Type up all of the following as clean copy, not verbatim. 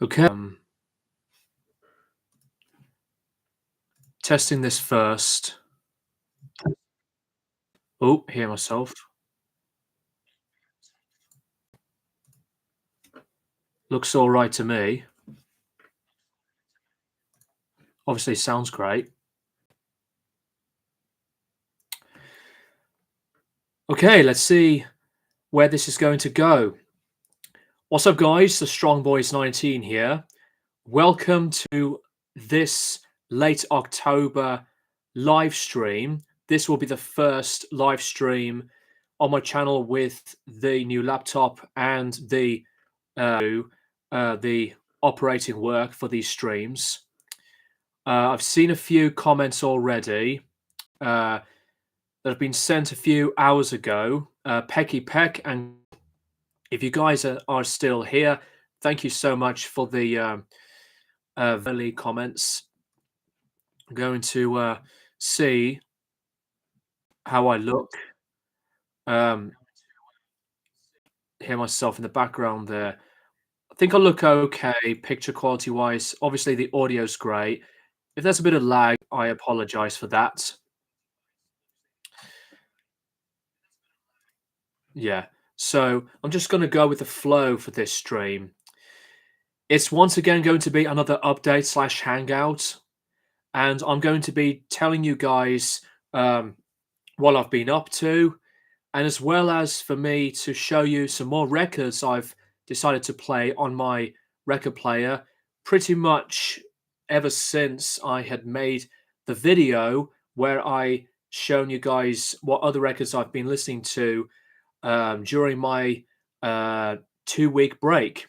Okay. Testing this first. Oh, hear myself. Looks all right to me. Obviously, sounds great. Okay, let's see where this is going to go. What's up, guys? The Strong Boys 19 here. Welcome to this late October live stream. This will be the first live stream on my channel with the new laptop and the operating work for these streams. I've seen a few comments already that have been sent a few hours ago. Pecky Peck, and if you guys are still here, thank you so much for the early comments. I'm going to see how I look. Hear myself in the background there. I think I look okay picture quality wise. Obviously, the audio's great. If there's a bit of lag, I apologize for that. Yeah. So I'm just going to go with the flow for this stream. It's once again going to be another update slash hangout, and I'm going to be telling you guys what I've been up to, and as well as for me to show you some more records I've decided to play on my record player pretty much ever since I had made the video where I shown you guys what other records I've been listening to during my 2-week break.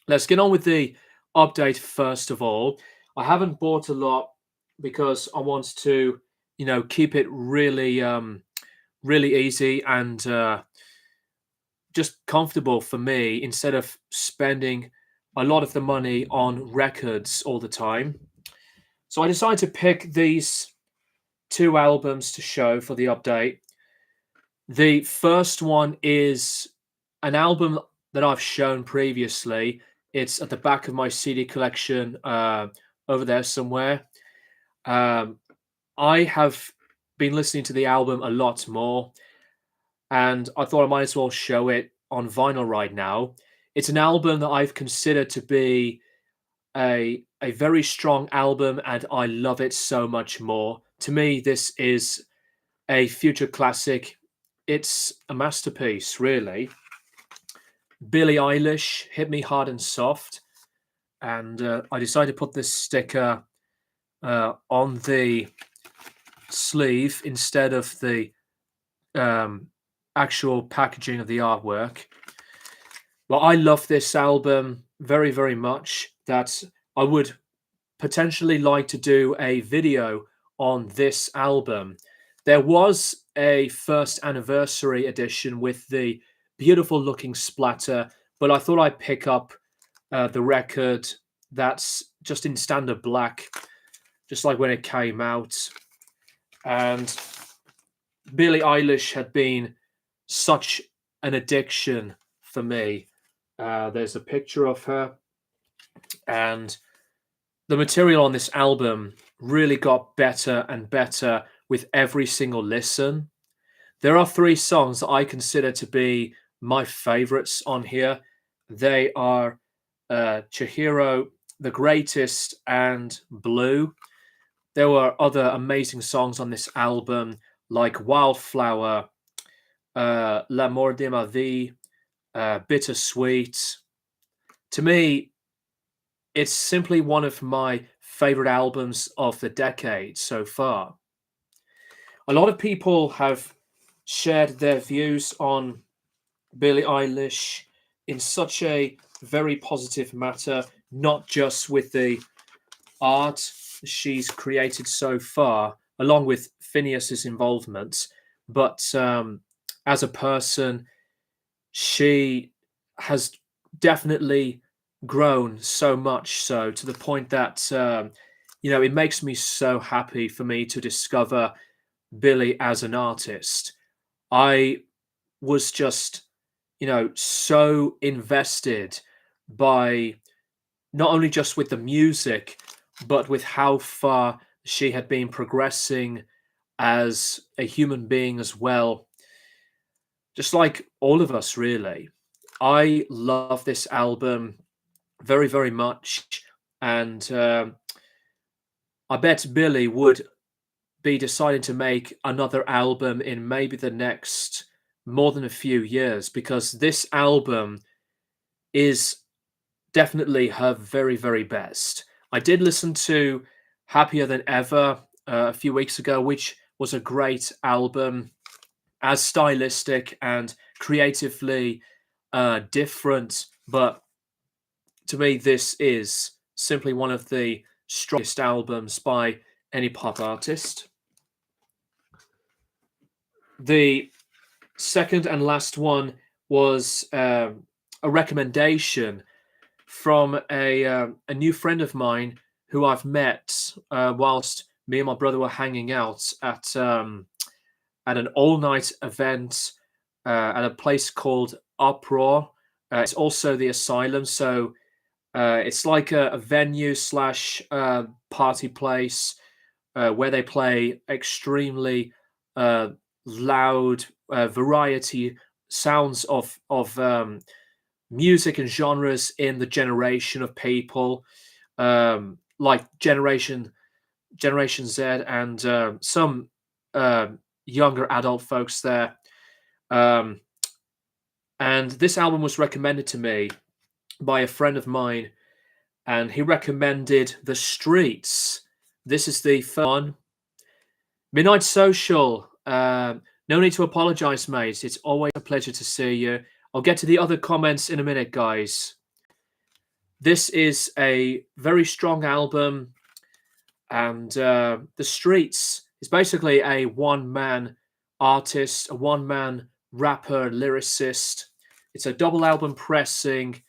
Let's get on with the update first of all. I haven't bought a lot because I want to, keep it really, really easy and just comfortable for me instead of spending a lot of the money on records all the time. So I decided to pick these two albums to show for the update. The first one is an album that I've shown previously. It's at the back of my CD collection over there somewhere. I have been listening to the album a lot more, and I thought I might as well show it on vinyl right now. It's an album that I've considered to be a very strong album, and I love it so much more. To me, this is a future classic. It's a masterpiece, really. Billie Eilish, Hit Me Hard and Soft, and I decided to put this sticker on the sleeve instead of the actual packaging of the artwork. Well, I love this album very, very much that I would potentially like to do a video on this album. There was a first anniversary edition with the beautiful looking splatter, but I thought I'd pick up the record that's just in standard black, just like when it came out. And Billie Eilish had been such an addiction for me. There's a picture of her, and the material on this album really got better and better with every single listen. There are 3 songs that I consider to be my favorites on here. They are Chihiro, The Greatest, and Blue. There were other amazing songs on this album like Wildflower, L'amour de ma vie, Bittersweet. To me, it's simply one of my favorite albums of the decade so far. A lot of people have shared their views on Billie Eilish in such a very positive matter, not just with the art she's created so far, along with Phineas's involvement, but as a person, she has definitely grown so much so to the point that it makes me so happy for me to discover Billie as an artist. I was just so invested by not only just with the music, but with how far she had been progressing as a human being as well, just like all of us, really. I love this album very, very much, and I bet Billy would be deciding to make another album in maybe the next more than a few years, because this album is definitely her very, very best. I did listen to Happier Than Ever a few weeks ago, which was a great album, as stylistic and creatively different. But to me, this is simply one of the strongest albums by any pop artist. The second and last one was a recommendation from a new friend of mine who I've met whilst me and my brother were hanging out at an all night event at a place called Uproar. It's also the Asylum, so it's like a venue slash party place where they play extremely uh, loud variety sounds of music and genres in the generation of people, like Generation Z and some uh, younger adult folks there. Um, and this album was recommended to me by a friend of mine, and he recommended The Streets. This is the first one. Midnight Social. No need to apologize, mate. It's always a pleasure to see you. I'll get to the other comments in a minute, guys. This is a very strong album, and The Streets is basically a one-man artist, a one-man rapper, lyricist. It's a double album pressing,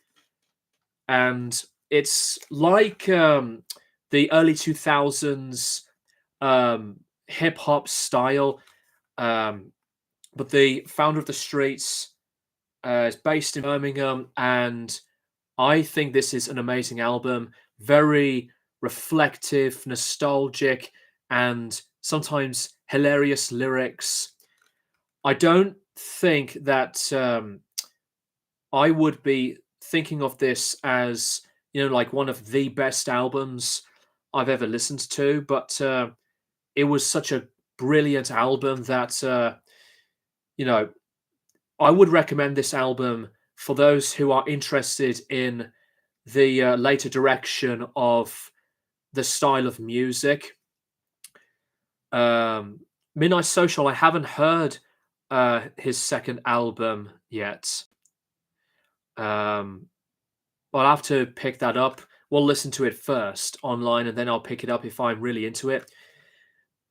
and it's like the early 2000s hip hop style. Um, but the founder of The Streets is based in Birmingham, and I think this is an amazing album. Very reflective, nostalgic, and sometimes hilarious lyrics. I don't think that I would be thinking of this as, like one of the best albums I've ever listened to, but it was such a brilliant album that I would recommend this album for those who are interested in the later direction of the style of music. Midnight Social, I haven't heard his second album yet. I'll have to pick that up. We'll listen to it first online, and then I'll pick it up if I'm really into it.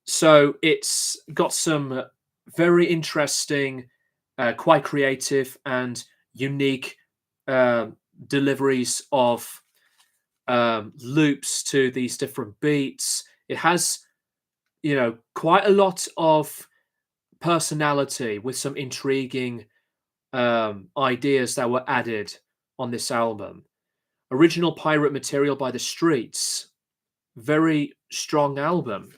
So it's got some very interesting, quite creative and unique deliveries of loops to these different beats. It has, quite a lot of personality with some intriguing ideas that were added on this album. Original pirate material by The Streets. Very strong album.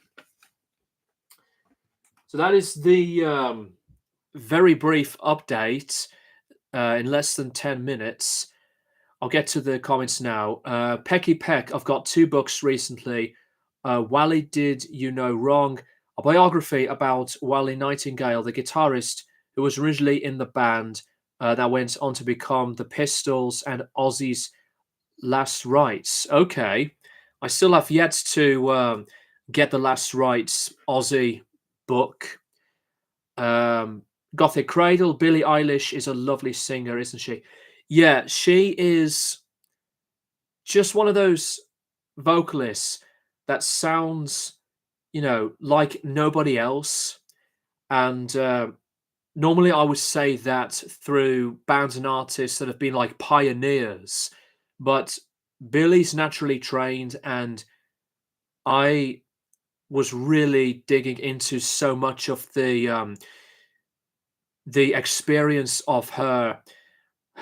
So that is the very brief update in less than 10 minutes. I'll get to the comments now. Pecky Peck, I've got 2 books recently. Wally Did You Know Wrong? A biography about Wally Nightingale, the guitarist who was originally in the band that went on to become the Pistols and Ozzy's Last Rites. Okay. I still have yet to get the Last Rites Ozzy book. Gothic Cradle, Billie Eilish is a lovely singer, isn't she? Yeah, she is just one of those vocalists that sounds, like nobody else. And normally I would say that through bands and artists that have been like pioneers, but Billy's naturally trained, and I was really digging into so much of the experience of her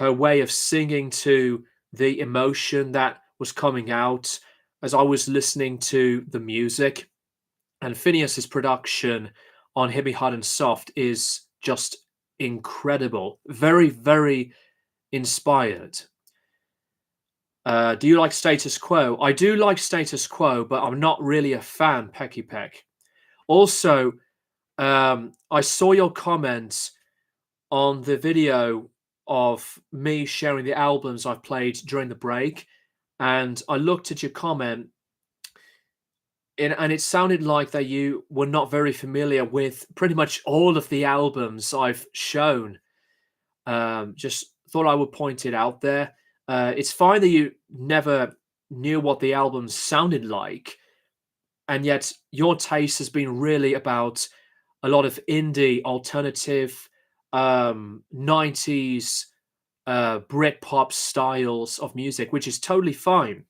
way of singing to the emotion that was coming out, as I was listening to the music, and Phineas's production on Hit Me Hard and Soft is just incredible. Very, very inspired. Do you like Status Quo? I do like Status Quo, but I'm not really a fan, Pecky Peck. Also, I saw your comments on the video of me sharing the albums I've played during the break, and I looked at your comment, and it sounded like that you were not very familiar with pretty much all of the albums I've shown. Just thought I would point it out there. It's fine that you never knew what the albums sounded like, and yet your taste has been really about a lot of indie, alternative, 90s Britpop styles of music, which is totally fine.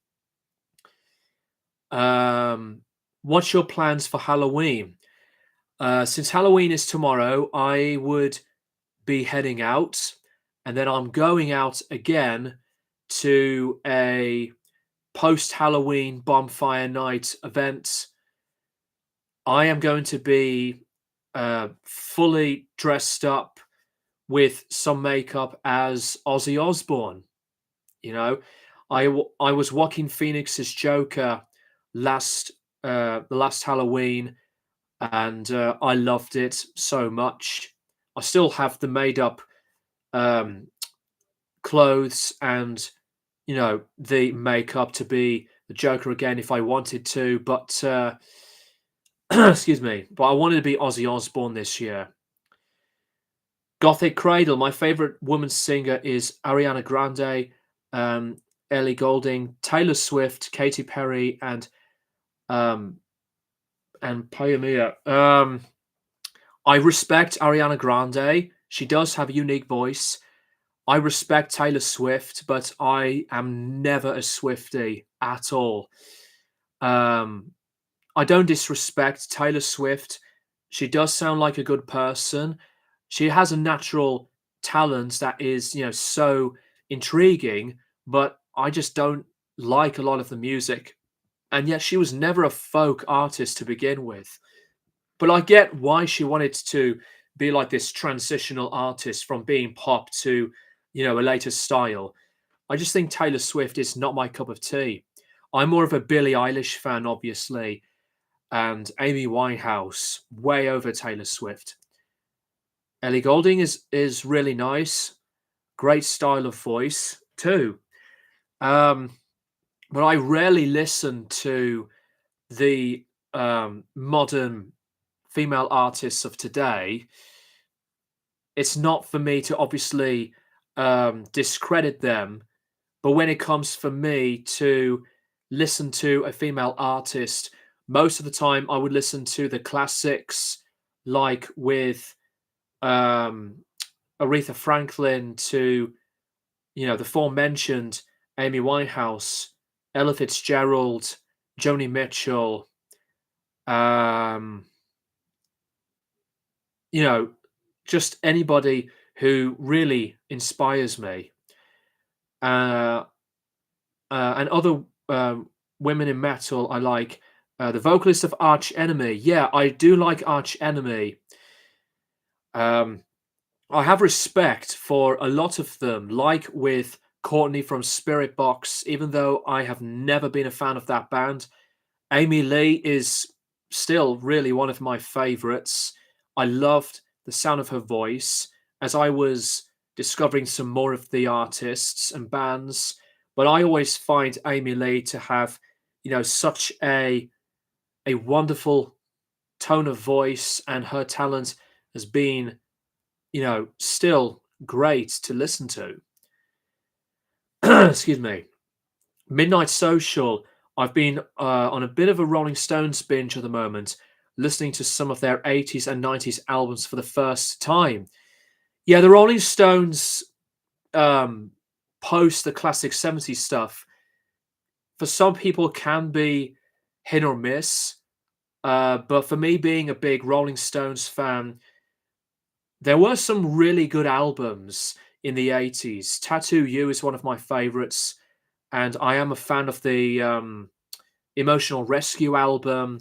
Um, what's your plans for Halloween? Since Halloween is tomorrow, I would be heading out, and then I'm going out again to a post Halloween bonfire night event. I am going to be fully dressed up with some makeup as Ozzy Osbourne. You know, I was Joaquin Phoenix's Joker the last Halloween, and I loved it so much. I still have the made up um, clothes and the makeup to be the Joker again if I wanted to, but excuse me, but I wanted to be Ozzy Osbourne this year. Gothic Cradle. My favorite woman singer is Ariana Grande, um, Ellie Goulding, Taylor Swift, Katy Perry, um, and Pioneer. I respect Ariana Grande. She does have a unique voice. I respect Taylor Swift, but I am never a Swiftie at all. Um, I don't disrespect Taylor Swift. She does sound like a good person. She has a natural talent that is, so intriguing, but I just don't like a lot of the music. And yet she was never a folk artist to begin with. But I get why she wanted to be like this transitional artist from being pop to, a later style. I just think Taylor Swift is not my cup of tea. I'm more of a Billie Eilish fan, obviously, and Amy Winehouse, way over Taylor Swift. Ellie Goulding is really nice, great style of voice too. Um, but I rarely listen to the modern female artists of today. It's not for me to obviously discredit them, but when it comes for me to listen to a female artist, most of the time I would listen to the classics, like with um, Aretha Franklin, to the aforementioned Amy Winehouse, Ella Fitzgerald, Joni Mitchell. Um, you know, just anybody who really inspires me. Uh, and other women in metal, I like the vocalist of Arch Enemy. Yeah, I do like Arch Enemy. Um, I have respect for a lot of them, like with Courtney from Spirit Box, even though I have never been a fan of that band. Amy Lee is still really one of my favorites. I loved the sound of her voice as I was discovering some more of the artists and bands. But I always find Amy Lee to have, such a wonderful tone of voice, and her talent has been, still great to listen to. Excuse me. Midnight Social. I've been on a bit of a Rolling Stones binge at the moment, listening to some of their 80s and 90s albums for the first time. Yeah, the Rolling Stones um, post the classic 70s stuff, for some people, can be hit or miss. But for me, being a big Rolling Stones fan, there were some really good albums in the 80s. Tattoo You is one of my favorites. and I am a fan of the Emotional Rescue album.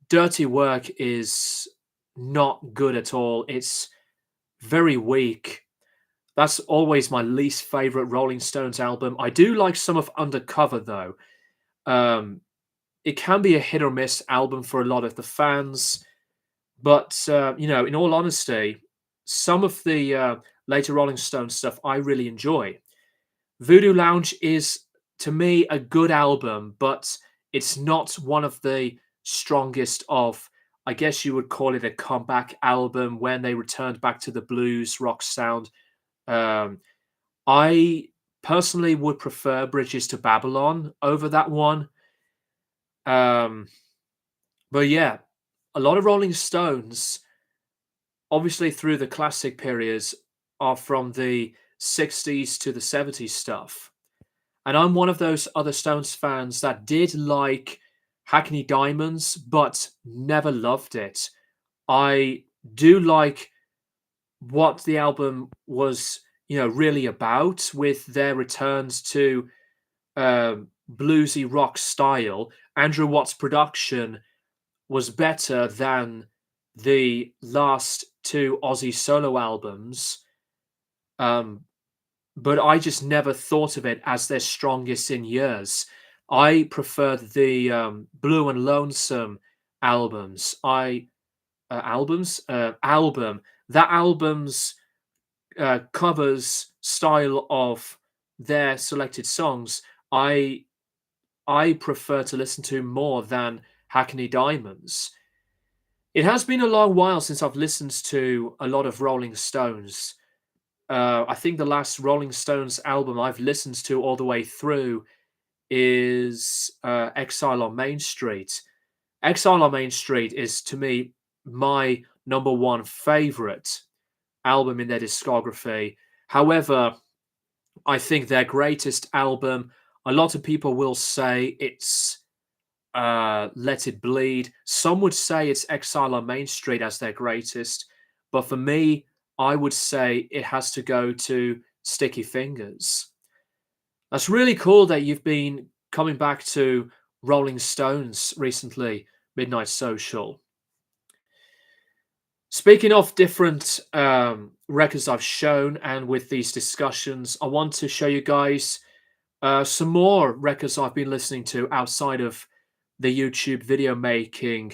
Dirty Work is not good at all. It's very weak. That's always my least favorite Rolling Stones album. I do like some of Undercover though. Um, it can be a hit or miss album for a lot of the fans, but in all honesty, some of the later Rolling Stones stuff I really enjoy. Voodoo Lounge is, to me, a good album, but it's not one of the strongest of, I guess you would call it a comeback album when they returned back to the blues rock sound. Um, I personally would prefer Bridges to Babylon over that one. Um, but yeah, a lot of Rolling Stones, obviously through the classic periods, are from the 60s to the 70s stuff. And I'm one of those other Stones fans that did like Hackney Diamonds, but never loved it. I do like what the album was, really about with their returns to bluesy rock style. Andrew Watt's production was better than the last two Ozzy solo albums. Um, but I just never thought of it as their strongest in years. I preferred the Blue and Lonesome albums. Album. That album's covers style of their selected songs. I I prefer to listen to more than Hackney Diamonds. It has been a long while since I've listened to a lot of Rolling Stones. I think the last Rolling Stones album I've listened to all the way through is Exile on Main Street. Exile on Main Street is, to me, my number one favorite album in their discography. However, I think their greatest album, a lot of people will say it's Let It Bleed. Some would say it's Exile on Main Street as their greatest. But for me, I would say it has to go to Sticky Fingers. That's really cool that you've been coming back to Rolling Stones recently, Midnight Social. Speaking of different records I've shown, and with these discussions, I want to show you guys some more records I've been listening to outside of the YouTube video making.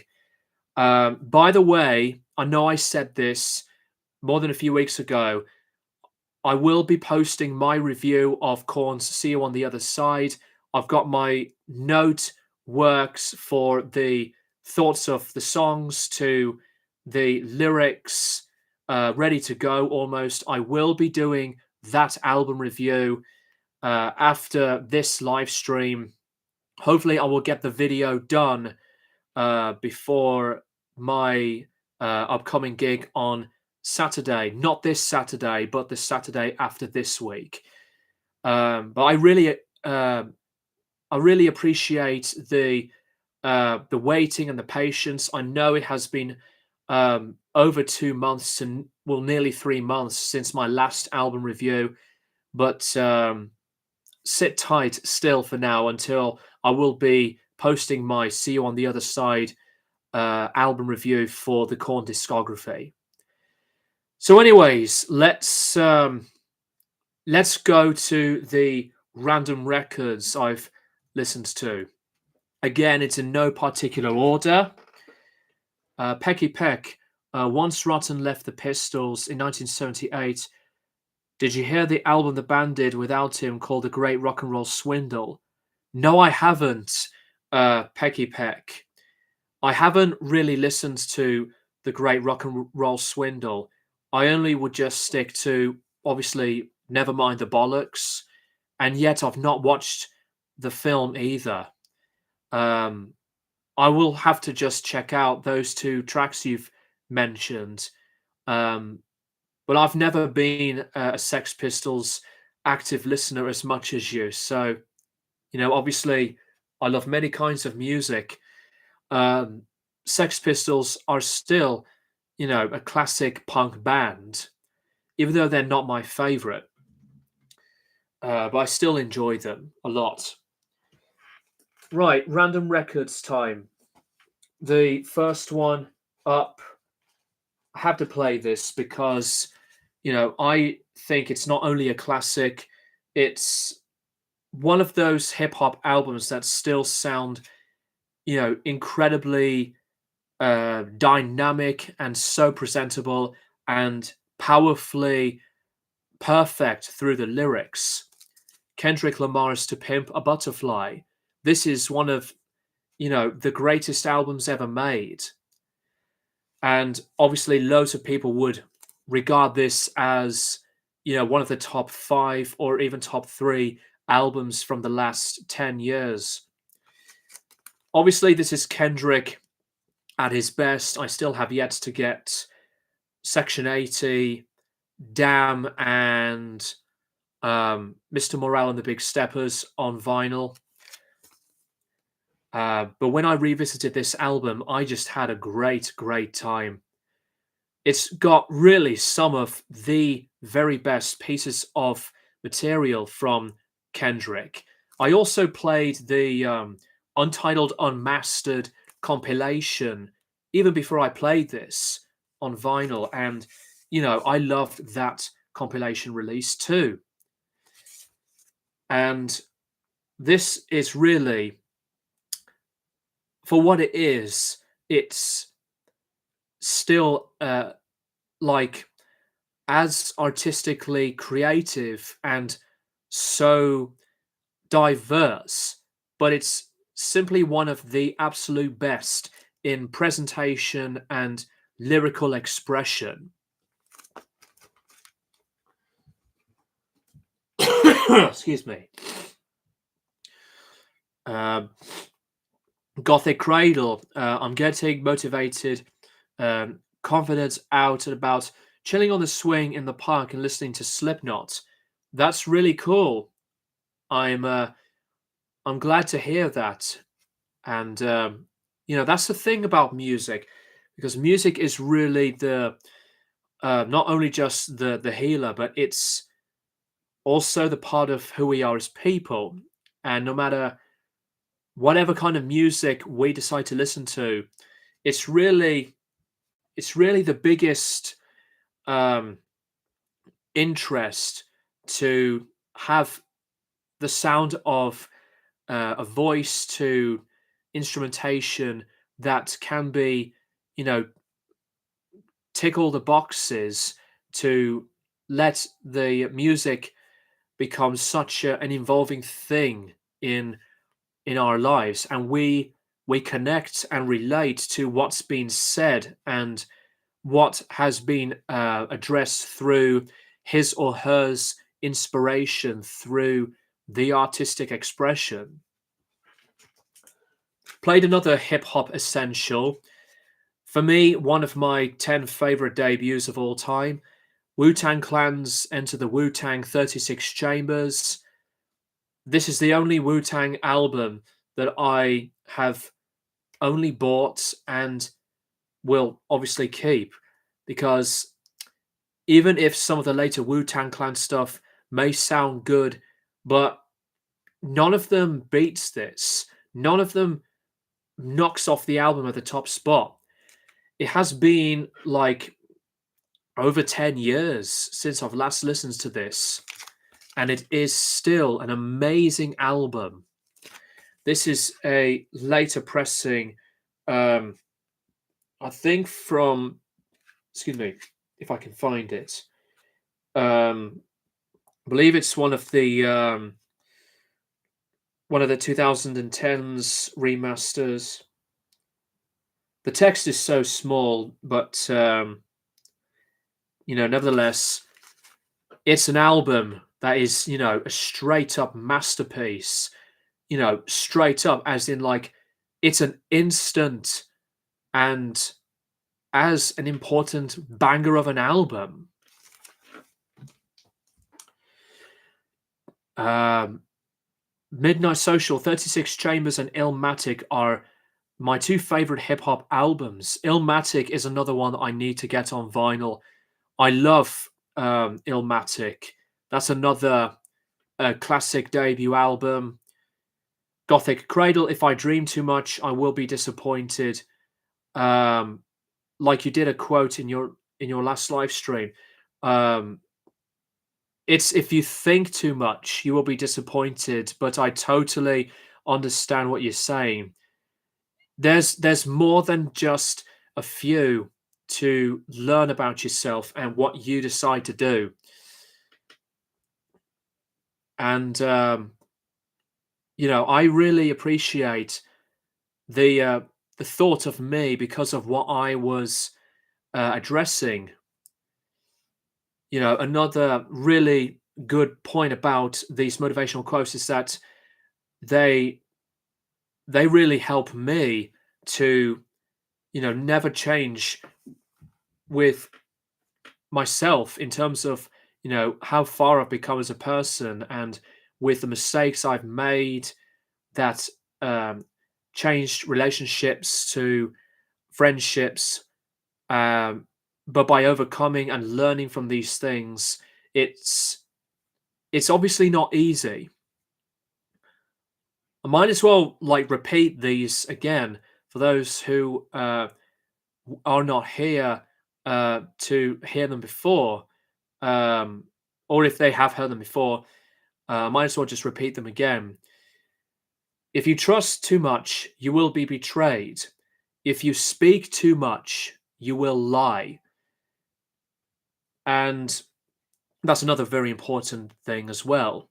By the way, I know I said this more than a few weeks ago. I will be posting my review of Korn's See You on the Other Side. I've got my note works for the thoughts of the songs to the lyrics ready to go almost. I will be doing that album review after this live stream. Hopefully, I will get the video done before my upcoming gig on Saturday. Not this Saturday, but the Saturday after this week. But I really appreciate the waiting and the patience. I know it has been over 2 months and well, nearly 3 months since my last album review, but sit tight still for now until I will be posting my See You on the Other Side album review for the Korn discography. So, anyways, let's go to the random records I've listened to. Again, it's in no particular order. Pecky Peck, Once Rotten left the Pistols in 1978. Did you hear the album the band did without him called The Great Rock and Roll Swindle? No, I haven't, Pecky Peck. I haven't really listened to The Great Rock and Roll Swindle. I only would just stick to, obviously, Nevermind the Bollocks, and yet I've not watched the film either. I will have to just check out those two tracks you've mentioned. But I've never been a Sex Pistols active listener as much as you. So, obviously, I love many kinds of music. Sex Pistols are still, a classic punk band, even though they're not my favorite. but I still enjoy them a lot. Right, random records time. The first one up, I have to play this because, I think it's not only a classic, it's one of those hip hop albums that still sound, incredibly dynamic and so presentable and powerfully perfect through the lyrics. Kendrick Lamar's To Pimp a Butterfly. This is one of, the greatest albums ever made. And obviously, loads of people would regard this as, one of the top five or even top three albums from the last 10 years. Obviously, this is Kendrick at his best. I still have yet to get Section 80, Damn, and Mr. Morale and the Big Steppers on vinyl. But when I revisited this album, I just had a great, great time. It's got really some of the very best pieces of material from Kendrick. I also played the Untitled Unmastered compilation even before I played this on vinyl, and I loved that compilation release too. And this is really, for what it is, it's still like as artistically creative and so diverse, but it's simply one of the absolute best in presentation and lyrical expression. Excuse me. Gothic Cradle. I'm getting motivated, confidence out and about, chilling on the swing in the park and listening to Slipknot. That's really cool. I'm glad to hear that. And that's the thing about music, because music is really the not only just the healer, but it's also the part of who we are as people. And no matter whatever kind of music we decide to listen to, it's really the biggest um, interest to have the sound of a voice to instrumentation that can be, tick all the boxes to let the music become such an involving thing in our lives, and we connect and relate to what's been said and what has been addressed through his or hers inspiration through the artistic expression. Played another hip hop essential. For me, one of my 10 favorite debuts of all time, Wu-Tang Clan's Enter the Wu-Tang 36 Chambers. This is the only Wu-Tang album that I have only bought and will obviously keep, because even if some of the later Wu-Tang Clan stuff may sound good, but none of them beats this. None of them knocks off the album at the top spot. It has been like over 10 years since I've last listened to this, and it is still an amazing album. This is a later pressing, I think from, excuse me, if I can find it. I believe it's one of the 2010s remasters. The text is so small, but nevertheless, it's an album that is, a straight up masterpiece. Straight up, as in like it's an instant and as an important banger of an album. Midnight Social, 36 Chambers, and Illmatic are my two favorite hip hop albums. Illmatic is another one that I need to get on vinyl. I love Illmatic. That's another classic debut album. Gothic Cradle, If I Dream Too Much, I Will Be Disappointed. Um, like you did a quote in your last live stream. Um, it's if you think too much, you will be disappointed. But I totally understand what you're saying. There's more than just a few to learn about yourself and what you decide to do. And I really appreciate the uh, the thought of me because of what I was addressing. Another really good point about these motivational quotes is that they they really help me to never change with myself in terms of how far I've become as a person, and with the mistakes I've made that um, changed relationships to friendships. But by overcoming and learning from these things, it's it's obviously not easy. I might as well like repeat these again for those who are not here to hear them before, um, or if they have heard them before, I might as well just repeat them again. If you trust too much, you will be betrayed. If you speak too much, you will lie. And that's another very important thing as well.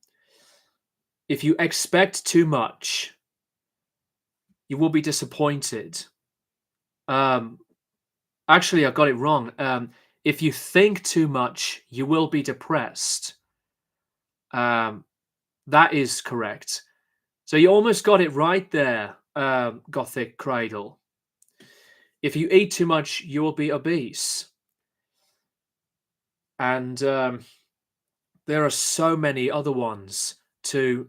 If you expect too much, you will be disappointed. Um, Actually, I got it wrong. If you think too much, you will be depressed. Um, that is correct. So you almost got it right there, Gothic Cradle. If you eat too much, you will be obese. And there are so many other ones to,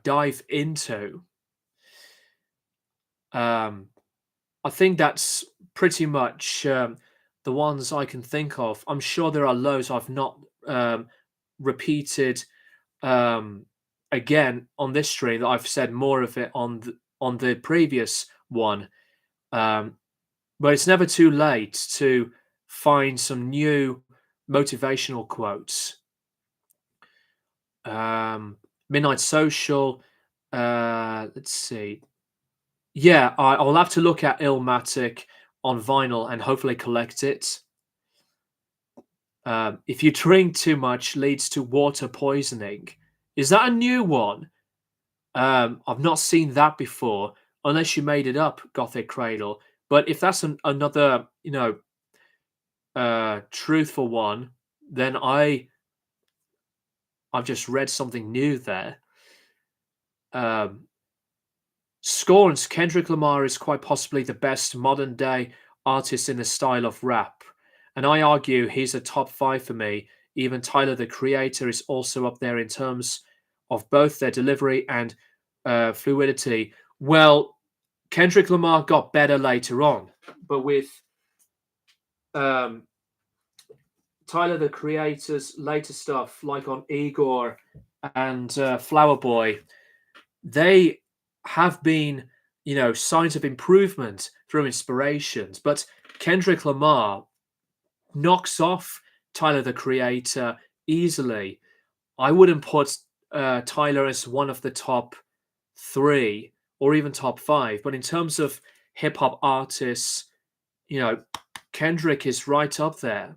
dive into. Um, I think that's pretty much the ones I can think of. I'm sure there are loads I've not repeated um, again on this stream that I've said more of it on the previous one. Um, but it's never too late to find some new motivational quotes. Midnight Social. Let's see. Yeah, I'll have to look at Illmatic on vinyl and hopefully collect it. If you drink too much, leads to water poisoning. Is that a new one? I've not seen that before, unless you made it up, Gothic Cradle. But if that's another, truthful one, then I've just read something new there. Um, Scorns, Kendrick Lamar is quite possibly the best modern day artist in the style of rap. And I argue he's a top five for me. Even Tyler, the Creator, is also up there in terms of both their delivery and fluidity. Well, Kendrick Lamar got better later on, but with um, Tyler, the Creator's later stuff, like on Igor and Flower Boy, they have been, signs of improvement through inspirations. But Kendrick Lamar knocks off Tyler, the Creator, easily. I wouldn't put Tyler as one of the top three or even top five, but in terms of hip hop artists, Kendrick is right up there,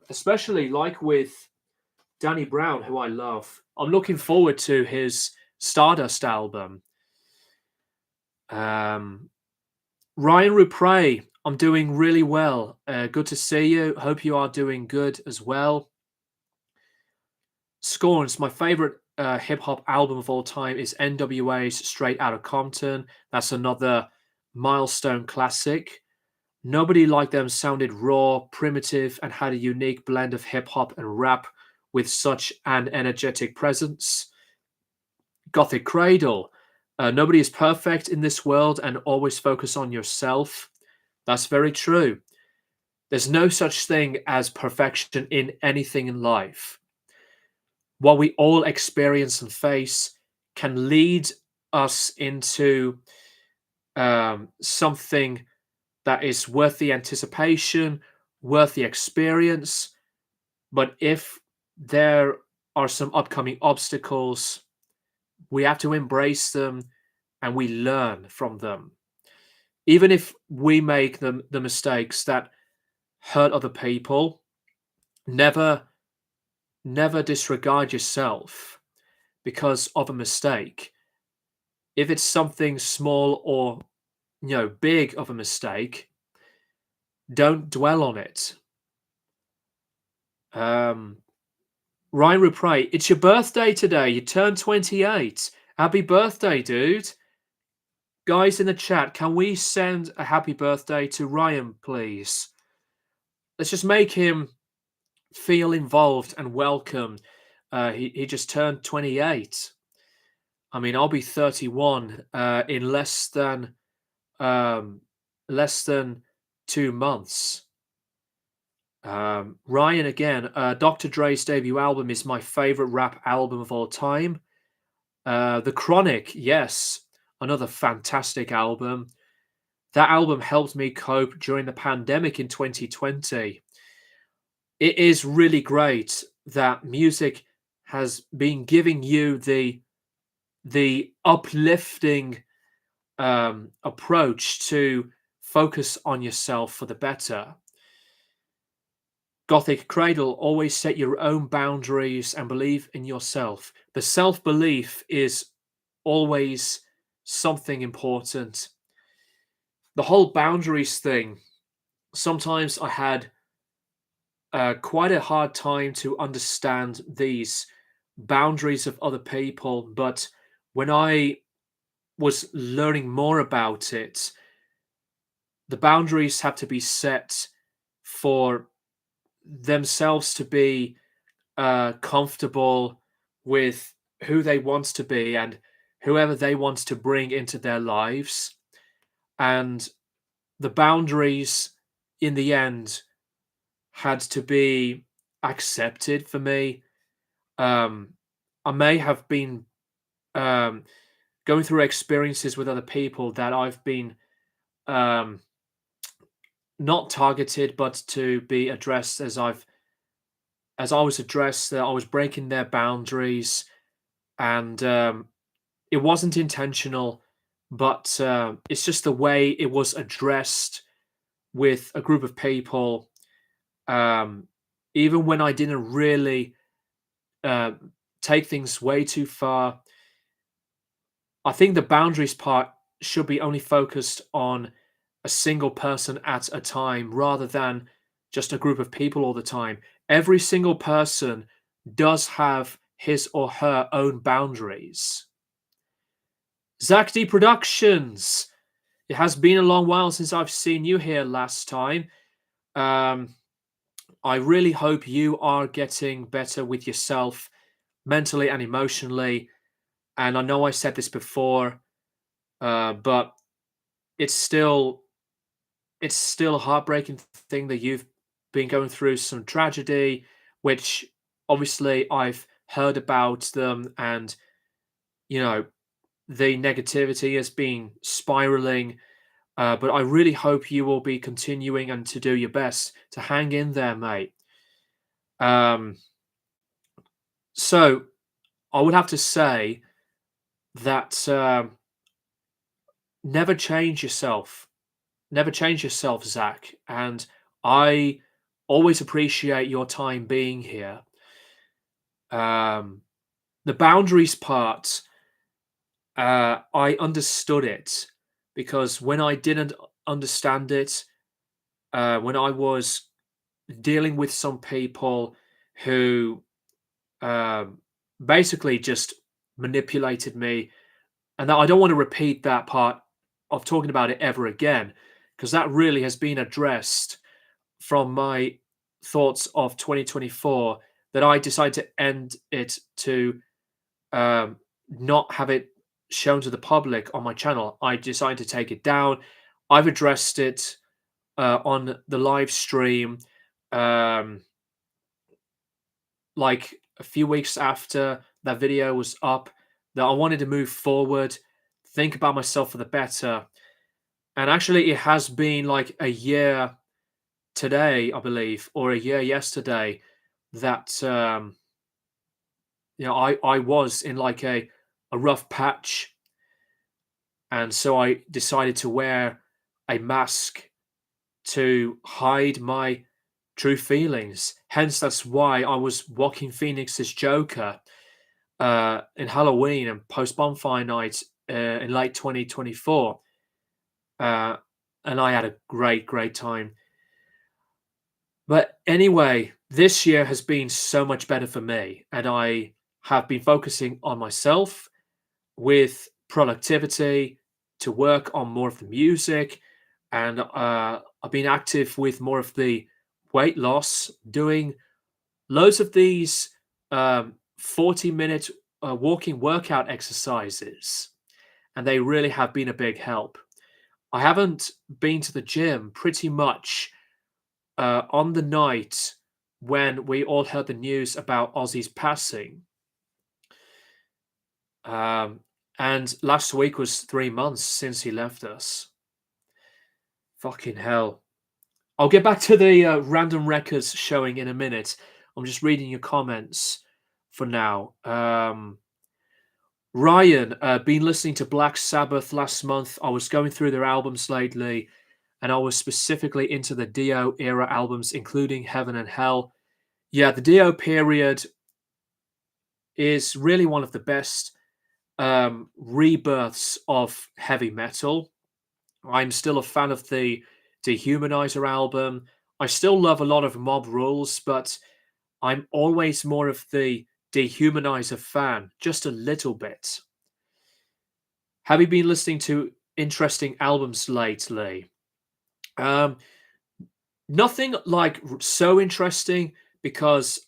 especially like with Danny Brown, who I love. I'm looking forward to his Stardust album. Ryan Rupre, I'm doing really well. Good to see you. Hope you are doing good as well. Scorns, my favorite hip hop album of all time is NWA's Straight Outta Compton. That's another milestone classic. Nobody like them sounded raw, primitive, and had a unique blend of hip hop and rap with such an energetic presence. Gothic Cradle. Nobody is perfect in this world, and always focus on yourself. That's very true. There's no such thing as perfection in anything in life. what we all experience and face can lead us into something that is worth the anticipation, worth the experience. But if there are some upcoming obstacles, we have to embrace them and we learn from them. Even if we make the mistakes that hurt other people, never never disregard yourself because of a mistake. If it's something small or big of a mistake, don't dwell on it. Um, Ryan Repray, it's your birthday today. You turned 28. Happy birthday, dude. Guys in the chat, can we send a happy birthday to Ryan, please? Let's just make him feel involved and welcome. He just turned 28. I mean, I'll be 31 in um, less than 2 months. Ryan again. Dr. Dre's debut album is my favorite rap album of all time. The Chronic, yes, another fantastic album. That album helped me cope during the pandemic in 2020. It is really great that music has been giving you the uplifting approach to focus on yourself for the better. Gothic Cradle, always set your own boundaries and believe in yourself. The self-belief is always something important. The whole boundaries thing, sometimes I had quite a hard time to understand these boundaries of other people, but when I was learning more about it, the boundaries have to be set for themselves to be comfortable with who they want to be and whoever they want to bring into their lives. And the boundaries in the end had to be accepted for me. I may have been um, going through experiences with other people that I've been um, not targeted, but to be addressed as I was addressed. That I was breaking their boundaries, and it wasn't intentional, but it's just the way it was addressed with a group of people. Um, Even when I didn't really uh, take things way too far, I think the boundaries part should be only focused on a single person at a time rather than just a group of people all the time. Every single person does have his or her own boundaries. Zach D Productions. It has been a long while since I've seen you here last time. Um, I really hope you are getting better with yourself mentally and emotionally. And I know I said this before, but it's still a heartbreaking thing that you've been going through some tragedy, which obviously I've heard about them, and you know the negativity has been spiraling. But I really hope you will be continuing and to do your best to hang in there, mate. Um, so I would have to say that never change yourself. Never change yourself, Zach. And I always appreciate your time being here. Um, the boundaries part, I understood it because when I didn't understand it, when I was dealing with some people who um, basically just manipulated me, and that I don't want to repeat that part of talking about it ever again because that really has been addressed from my thoughts of 2024, that I decided to end it to um, not have it shown to the public on my channel. I decided to take it down. I've addressed it on the live stream, um, like a few weeks after that video was up that I wanted to move forward, think about myself for the better. And actually, it has been like a year today, I believe, or a year yesterday that I was in like a rough patch, and so I decided to wear a mask to hide my true feelings. Hence, that's why I was Joaquin Phoenix's Joker in Halloween and post Bonfire Night in late 2024. Uh, and I had a great, great time. But anyway, this year has been so much better for me, and I have been focusing on myself with productivity to work on more of the music, and I've been active with more of the weight loss, doing loads of these 40-minute walking workout exercises, and they really have been a big help. I haven't been to the gym pretty much on the night when we all heard the news about Ozzy's passing. Um, and last week was 3 months since he left us. Fucking hell. I'll get back to the random records showing in a minute. I'm just reading your comments for now. Ryan, been listening to Black Sabbath last month. I was going through their albums lately, and I was specifically into the Dio era albums, including Heaven and Hell. Yeah, the Dio period is really one of the best rebirths of heavy metal. I'm still a fan of the Dehumanizer album. I still love a lot of Mob Rules, but I'm always more of the Dehumanizer fan, just a little bit. Have you been listening to interesting albums lately? Um, Nothing like so interesting, because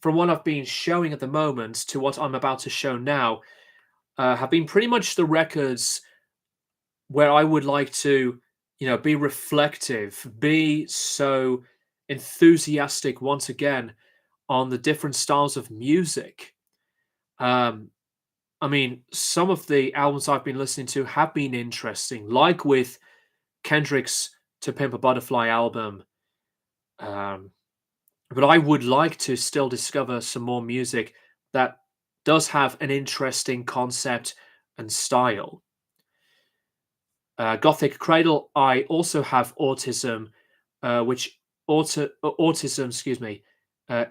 from what I've been showing at the moment to what I'm about to show now, have been pretty much the records where I would like to, be reflective, be so enthusiastic once again on the different styles of music. Um, I mean, some of the albums I've been listening to have been interesting, like with Kendrick's To Pimp a Butterfly album. Um, but I would like to still discover some more music that does have an interesting concept and style. Gothic Cradle, I also have autism, which autism, excuse me,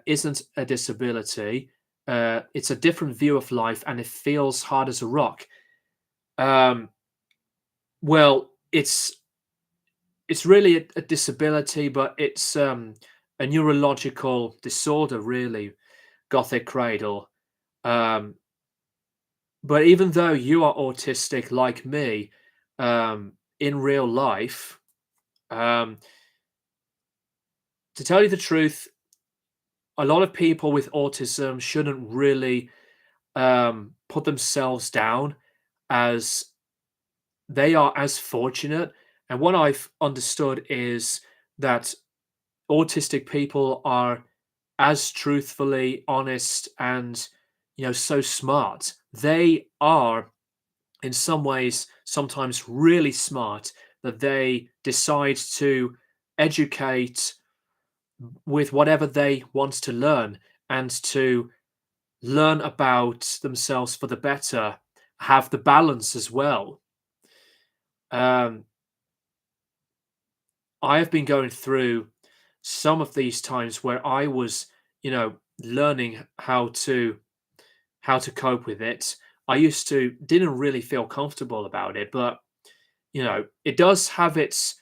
isn't a disability. It's a different view of life, and it feels hard as a rock. Um, well, it's really a disability, but it's a neurological disorder, really. Gothic Cradle. Um, but even though you are autistic like me, in real life, um, to tell you the truth, a lot of people with autism shouldn't really put themselves down, as they are as fortunate. And what I've understood is that autistic people are as truthfully honest and so smart. They are in some ways sometimes really smart, that they decide to educate with whatever they want to learn, and to learn about themselves for the better, have the balance as well. um, I have been going through some of these times where I was, learning how to cope with it. I used to didn't really feel comfortable about it, but it does have its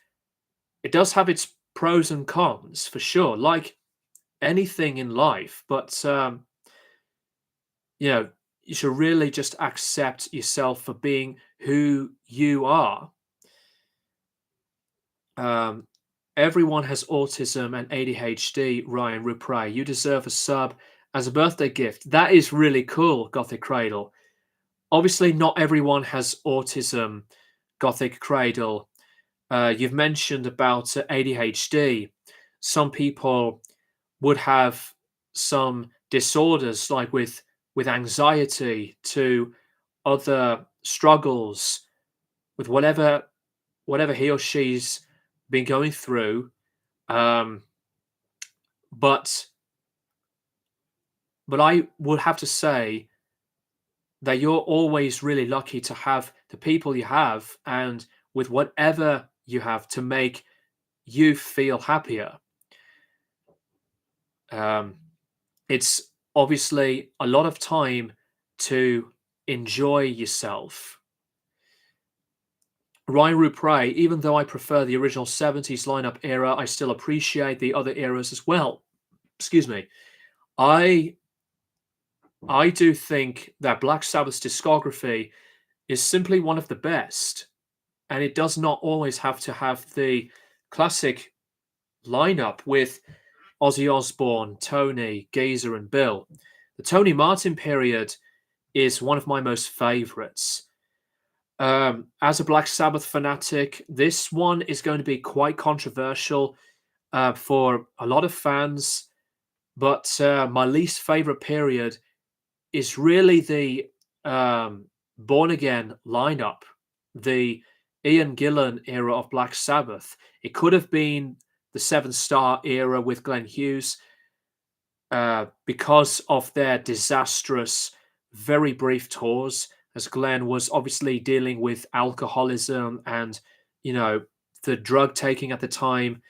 pros and cons for sure, like anything in life. But you know, you should really just accept yourself for being who you are. Um, Everyone has autism and ADHD, Ryan Rupray. You deserve a sub as a birthday gift. That is really cool, Gothic Cradle. Obviously, not everyone has autism, Gothic Cradle. You've mentioned about ADHD. Some people would have some disorders like with anxiety to other struggles with whatever he or she's been going through. Um, but I would have to say that you're always really lucky to have the people you have and with whatever you have to make you feel happier. Um, it's obviously a lot of time to enjoy yourself. Ryan Rupre, even though I prefer the original 70s lineup era, I still appreciate the other eras as well. Excuse me. I I do think that Black Sabbath's discography is simply one of the best, and it does not always have to have the classic lineup with Ozzy Osbourne, Tony, Geezer, and Bill. The Tony Martin period is one of my most favorites. As a Black Sabbath fanatic, this one is going to be quite controversial for a lot of fans, but my least favorite period is really the Born Again lineup, the Ian Gillan era of Black Sabbath. It could have been the Seven Star era with Glenn Hughes because of their disastrous, very brief tours, as Glenn was obviously dealing with alcoholism and, you know, the drug taking at the time.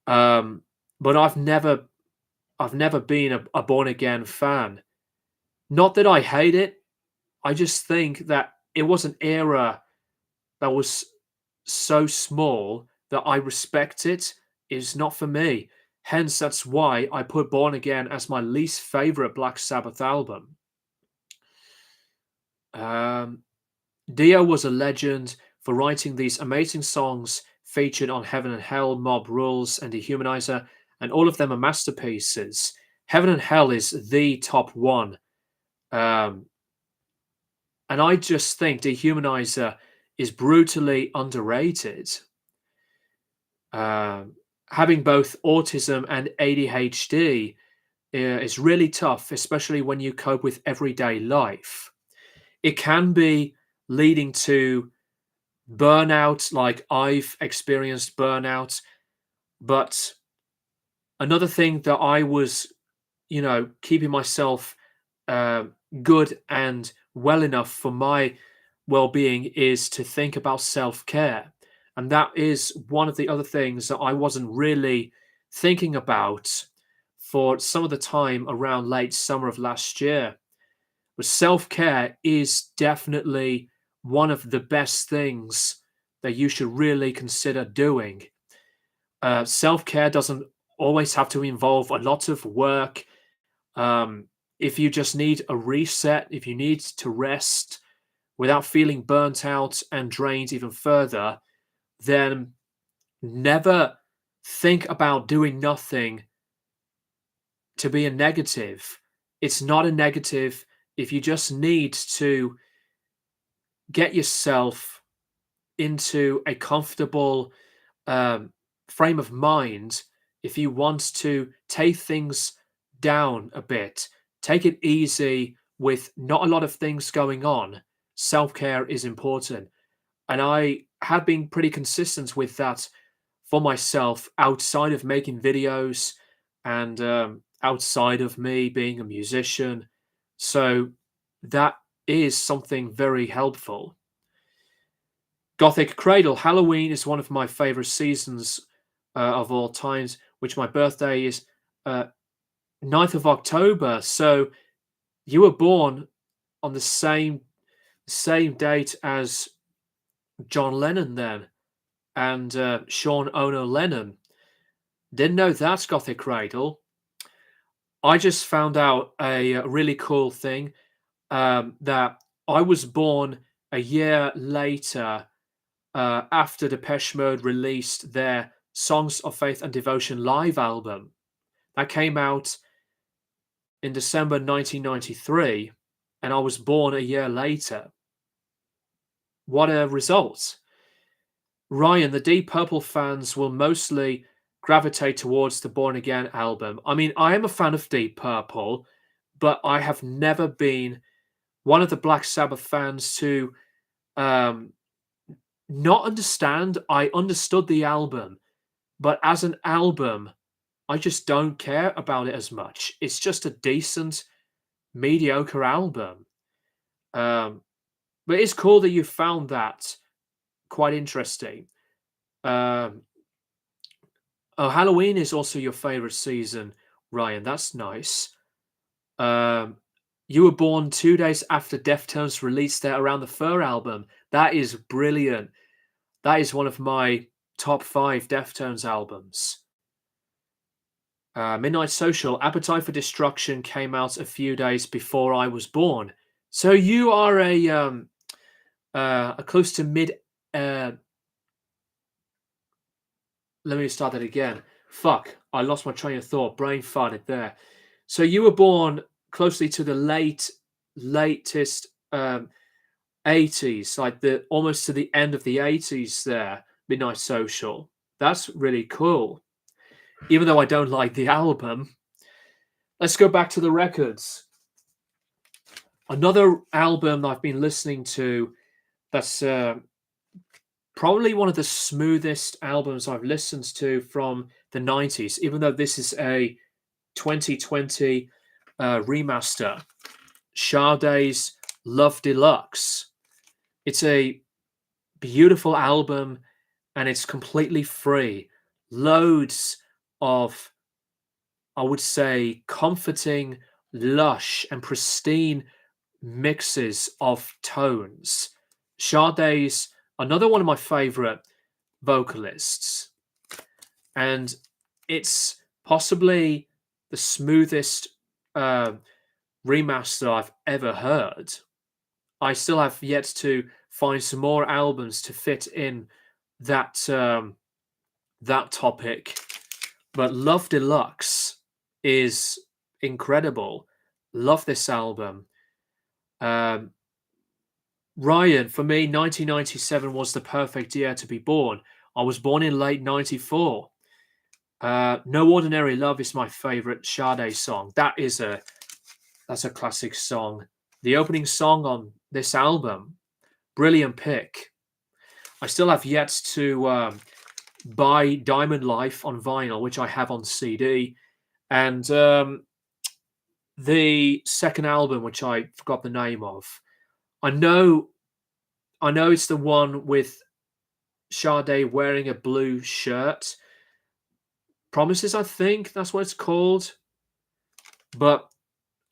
But I've never been a Born Again fan. Not that I hate it. I just think that it was an era that was so small that I respect it. It's not for me. Hence, that's why I put Born Again as my least favorite Black Sabbath album. Dio was a legend for writing these amazing songs featured on Heaven and Hell, Mob Rules, and Dehumanizer, and all of them are masterpieces. Heaven and Hell is the top one. And I just think Dehumanizer is brutally underrated. Having both autism and ADHD is really tough, especially when you cope with everyday life. It can be leading to burnout, like I've experienced burnout. But another thing that I was, keeping myself good and well enough for my well-being is to think about self-care. And that is one of the other things that I wasn't really thinking about for some of the time around late summer of last year. But self-care is definitely one of the best things that you should really consider doing. Self-care doesn't always have to involve a lot of work. If you just need a reset, if you need to rest without feeling burnt out and drained even further, then never think about doing nothing to be a negative. It's not a negative if you just need to get yourself into a comfortable frame of mind. If you want to take things down a bit, take it easy with not a lot of things going on, self-care is important. And I have been pretty consistent with that for myself outside of making videos and outside of me being a musician. So that is something very helpful. Gothic Cradle. Halloween is one of my favorite seasons of all times, which my birthday is 9th of October. So you were born on the same date as John Lennon then, and Sean Ono Lennon. Didn't know that's Gothic Cradle. I just found out a really cool thing that I was born a year later after Depeche Mode released their Songs of Faith and Devotion live album. That came out in December 1993, and I was born a year later. What a result. Ryan, the Deep Purple fans will mostly gravitate towards the Born Again album. I mean, I am a fan of Deep Purple, but I have never been one of the Black Sabbath fans to um, not understand. I understood the album, but as an album, I just don't care about it as much. It's just a decent, mediocre album. Um, but it's cool that you found that quite interesting. Um, oh, Halloween is also your favorite season, Ryan. That's nice. Um, you were born 2 days after Deftones released their Around the Fur album. That is brilliant. That is one of my top 5 Deftones albums. Midnight Social, Appetite for Destruction came out a few days before I was born. So you are a close to mid. Let me start that again. Fuck, I lost my train of thought. Brain farted there. So you were born closely to the latest 80s, like the almost to the end of the 80s there, Midnight Social. That's really cool. Even though I don't like the album. Let's go back to the records. Another album I've been listening to that's probably one of the smoothest albums I've listened to from the 90s, even though this is a 2020 remaster. Sade's Love Deluxe. It's a beautiful album and it's completely free. Loads of, I would say, comforting, lush, and pristine mixes of tones. Sade's another one of my favorite vocalists, and it's possibly the smoothest remaster I've ever heard. I still have yet to find some more albums to fit in that that topic, but Love Deluxe is incredible. Love this album. Ryan, for me, 1997 was the perfect year to be born. I was born in late 94. No Ordinary Love is my favorite Sade song. That's a classic song. The opening song on this album, brilliant pick. I still have yet to buy Diamond Life on vinyl, which I have on CD, and the second album, which I forgot the name of. I know it's the one with Sade wearing a blue shirt. Promises, I think that's what it's called. But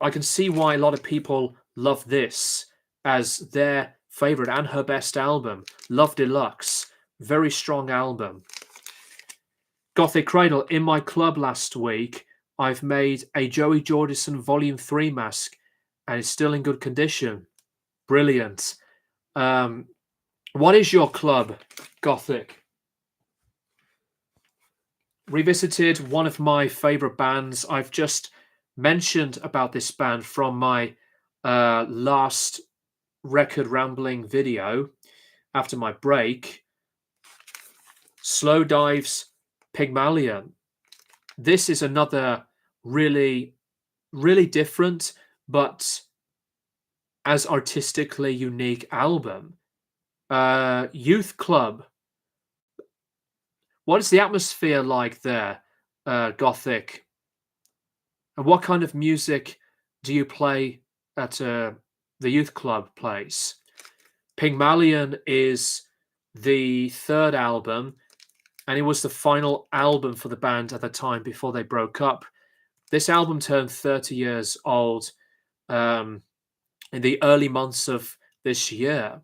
I can see why a lot of people love this as their favorite and her best album. Love Deluxe, very strong album. Gothic Cradle, in my club last week, I've made a Joey Jordison Volume 3 mask and it's still in good condition. Brilliant. What is your club, Gothic? Revisited one of my favorite bands. I've just mentioned about this band from my last record rambling video after my break. Slow Dive's Pygmalion. This is another really, really different but as artistically unique album. Youth Club. What is the atmosphere like there, Gothic? And what kind of music do you play at the Youth Club place? Pygmalion is the third album, and it was the final album for the band at the time before they broke up. This album turned 30 years old in the early months of this year.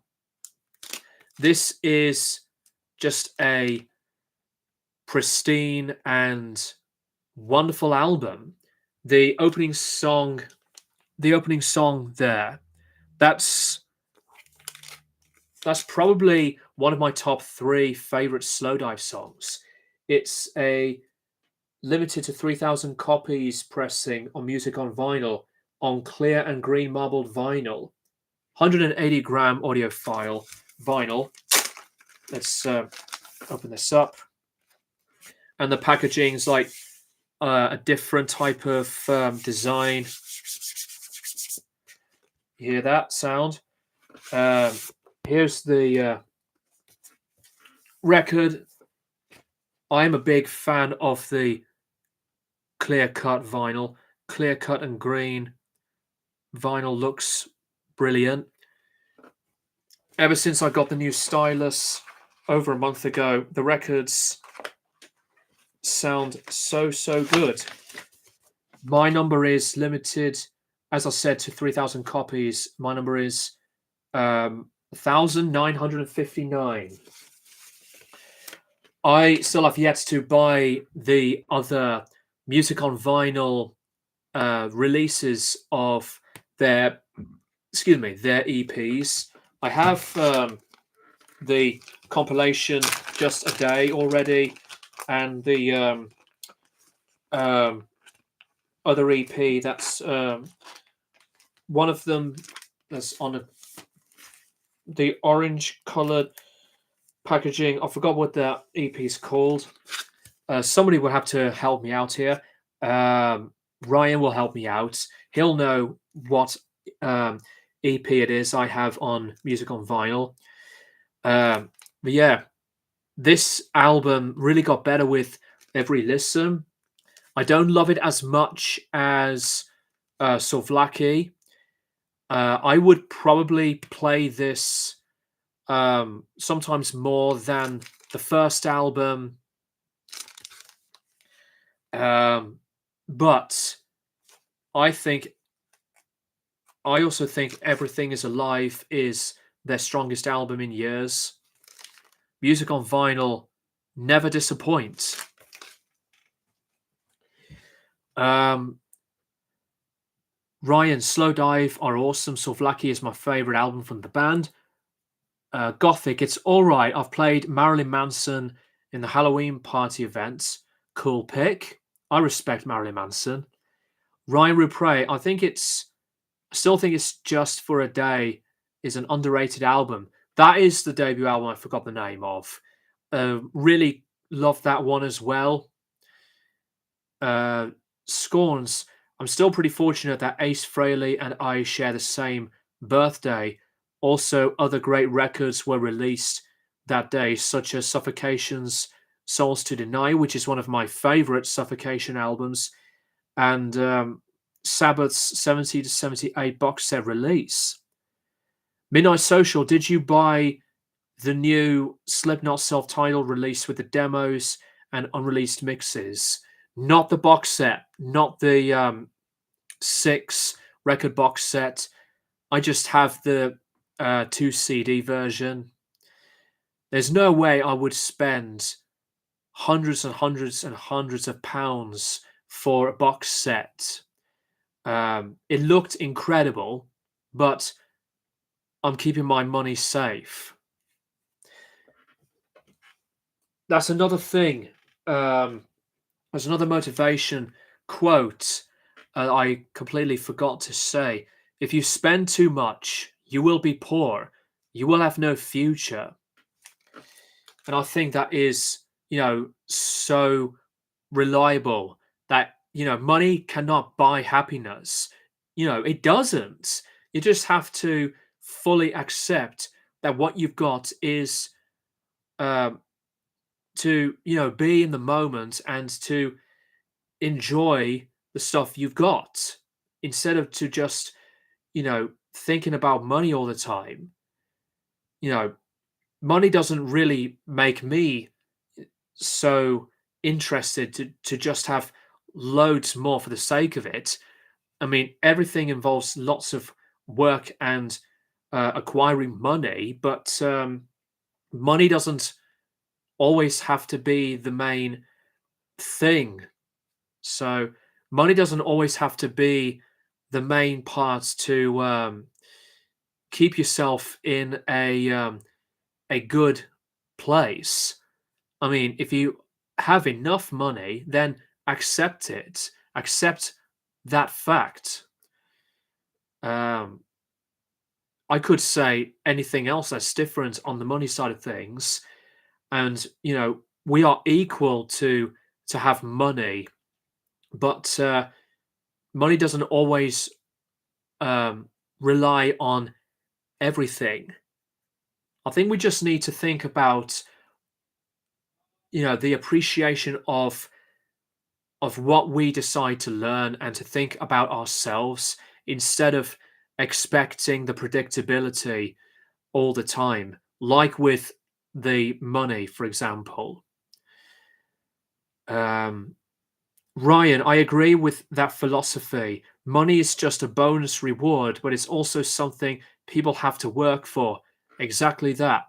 This is just a pristine and wonderful album. The opening song there, that's probably one of my top 3 favorite Slowdive songs. It's a limited to 3,000 copies pressing on Music on Vinyl on clear and green marbled vinyl, 180 gram vinyl. Let's open this up. and the packaging's like a different type of design. You hear that sound? Um, Here's the record. I am a big fan of the clear cut vinyl. Clear cut and green vinyl looks brilliant. Ever since I got the new stylus over a month ago, the records sound so good. My number is limited, as I said, to 3,000 copies. My number is 1,959. I still have yet to buy the other music on vinyl releases of their, their EPs. I have the compilation Just a Day already, and the other EP that's one of them that's on the orange colored packaging. I forgot what that EP is called. Somebody will have to help me out here. Ryan will help me out. He'll know what EP it is I have on Music on Vinyl. But yeah, this album really got better with every listen. I don't love it as much as Sovlaki. I would probably play this sometimes more than the first album. But I also think Everything Is Alive is their strongest album in years. Music on Vinyl never disappoints. Ryan, Slow Dive are awesome. Sovlaki is my favorite album from the band. Gothic, it's all right. I've played Marilyn Manson in the Halloween party events. Cool pick. I respect Marilyn Manson. Ryan Rupre, I still think it's Just for a Day is an underrated album. That is the debut album I forgot the name of. Really love that one as well. Scorns, I'm still pretty fortunate that Ace Frehley and I share the same birthday. Also, other great records were released that day, such as Suffocation's Souls to Deny, which is one of my favorite Suffocation albums, and Sabbath's 70 to 78 box set release. Midnight Social, did you buy the new Slipknot self-titled release with the demos and unreleased mixes? Not the box set, not the 6 record box set. I just have the 2 CD version. There's no way I would spend hundreds and hundreds and hundreds of pounds for a box set. It looked incredible, but I'm keeping my money safe. That's another thing. There's another motivation quote I completely forgot to say. If you spend too much, you will be poor. You will have no future. And I think that is, so reliable that, money cannot buy happiness. It doesn't. You just have to fully accept that what you've got is to, be in the moment and to enjoy the stuff you've got instead of to just, thinking about money all the time. Money doesn't really make me so interested to just have loads more for the sake of it. I mean, everything involves lots of work and acquiring money, but money doesn't always have to be the main thing. So money doesn't always have to be the main part to keep yourself in a good place. I mean, if you have enough money, then accept it. Accept that fact. I could say anything else that's different on the money side of things, and we are equal to to have money, but money doesn't always rely on everything. I think we just need to think about, the appreciation of what we decide to learn and to think about ourselves instead of expecting the predictability all the time, like with the money, for example. Um, Ryan, I agree with that philosophy. Money is just a bonus reward, but it's also something people have to work for. Exactly that.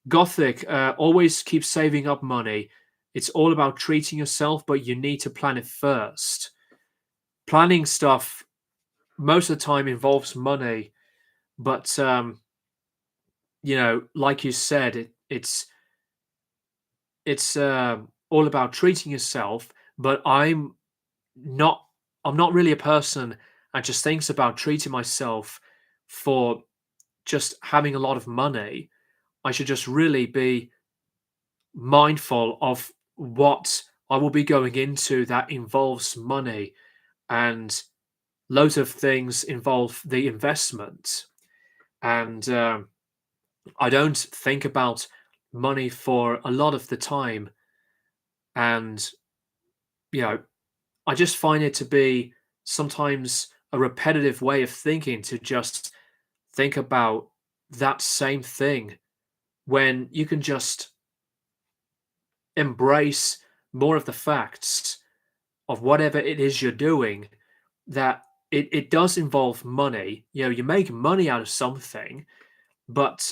Gothic, always keep saving up money. It's all about treating yourself, but you need to plan it first. Planning stuff most of the time involves money, but like you said, it's all about treating yourself. But not I'm not really a person that just thinks about treating myself for just having a lot of money. I should just really be mindful of what I will be going into that involves money, and loads of things involve the investment. And I don't think about money for a lot of the time. And, you know, I just find it to be sometimes a repetitive way of thinking to just think about that same thing when you can just embrace more of the facts of whatever it is you're doing, that it does involve money. You make money out of something, but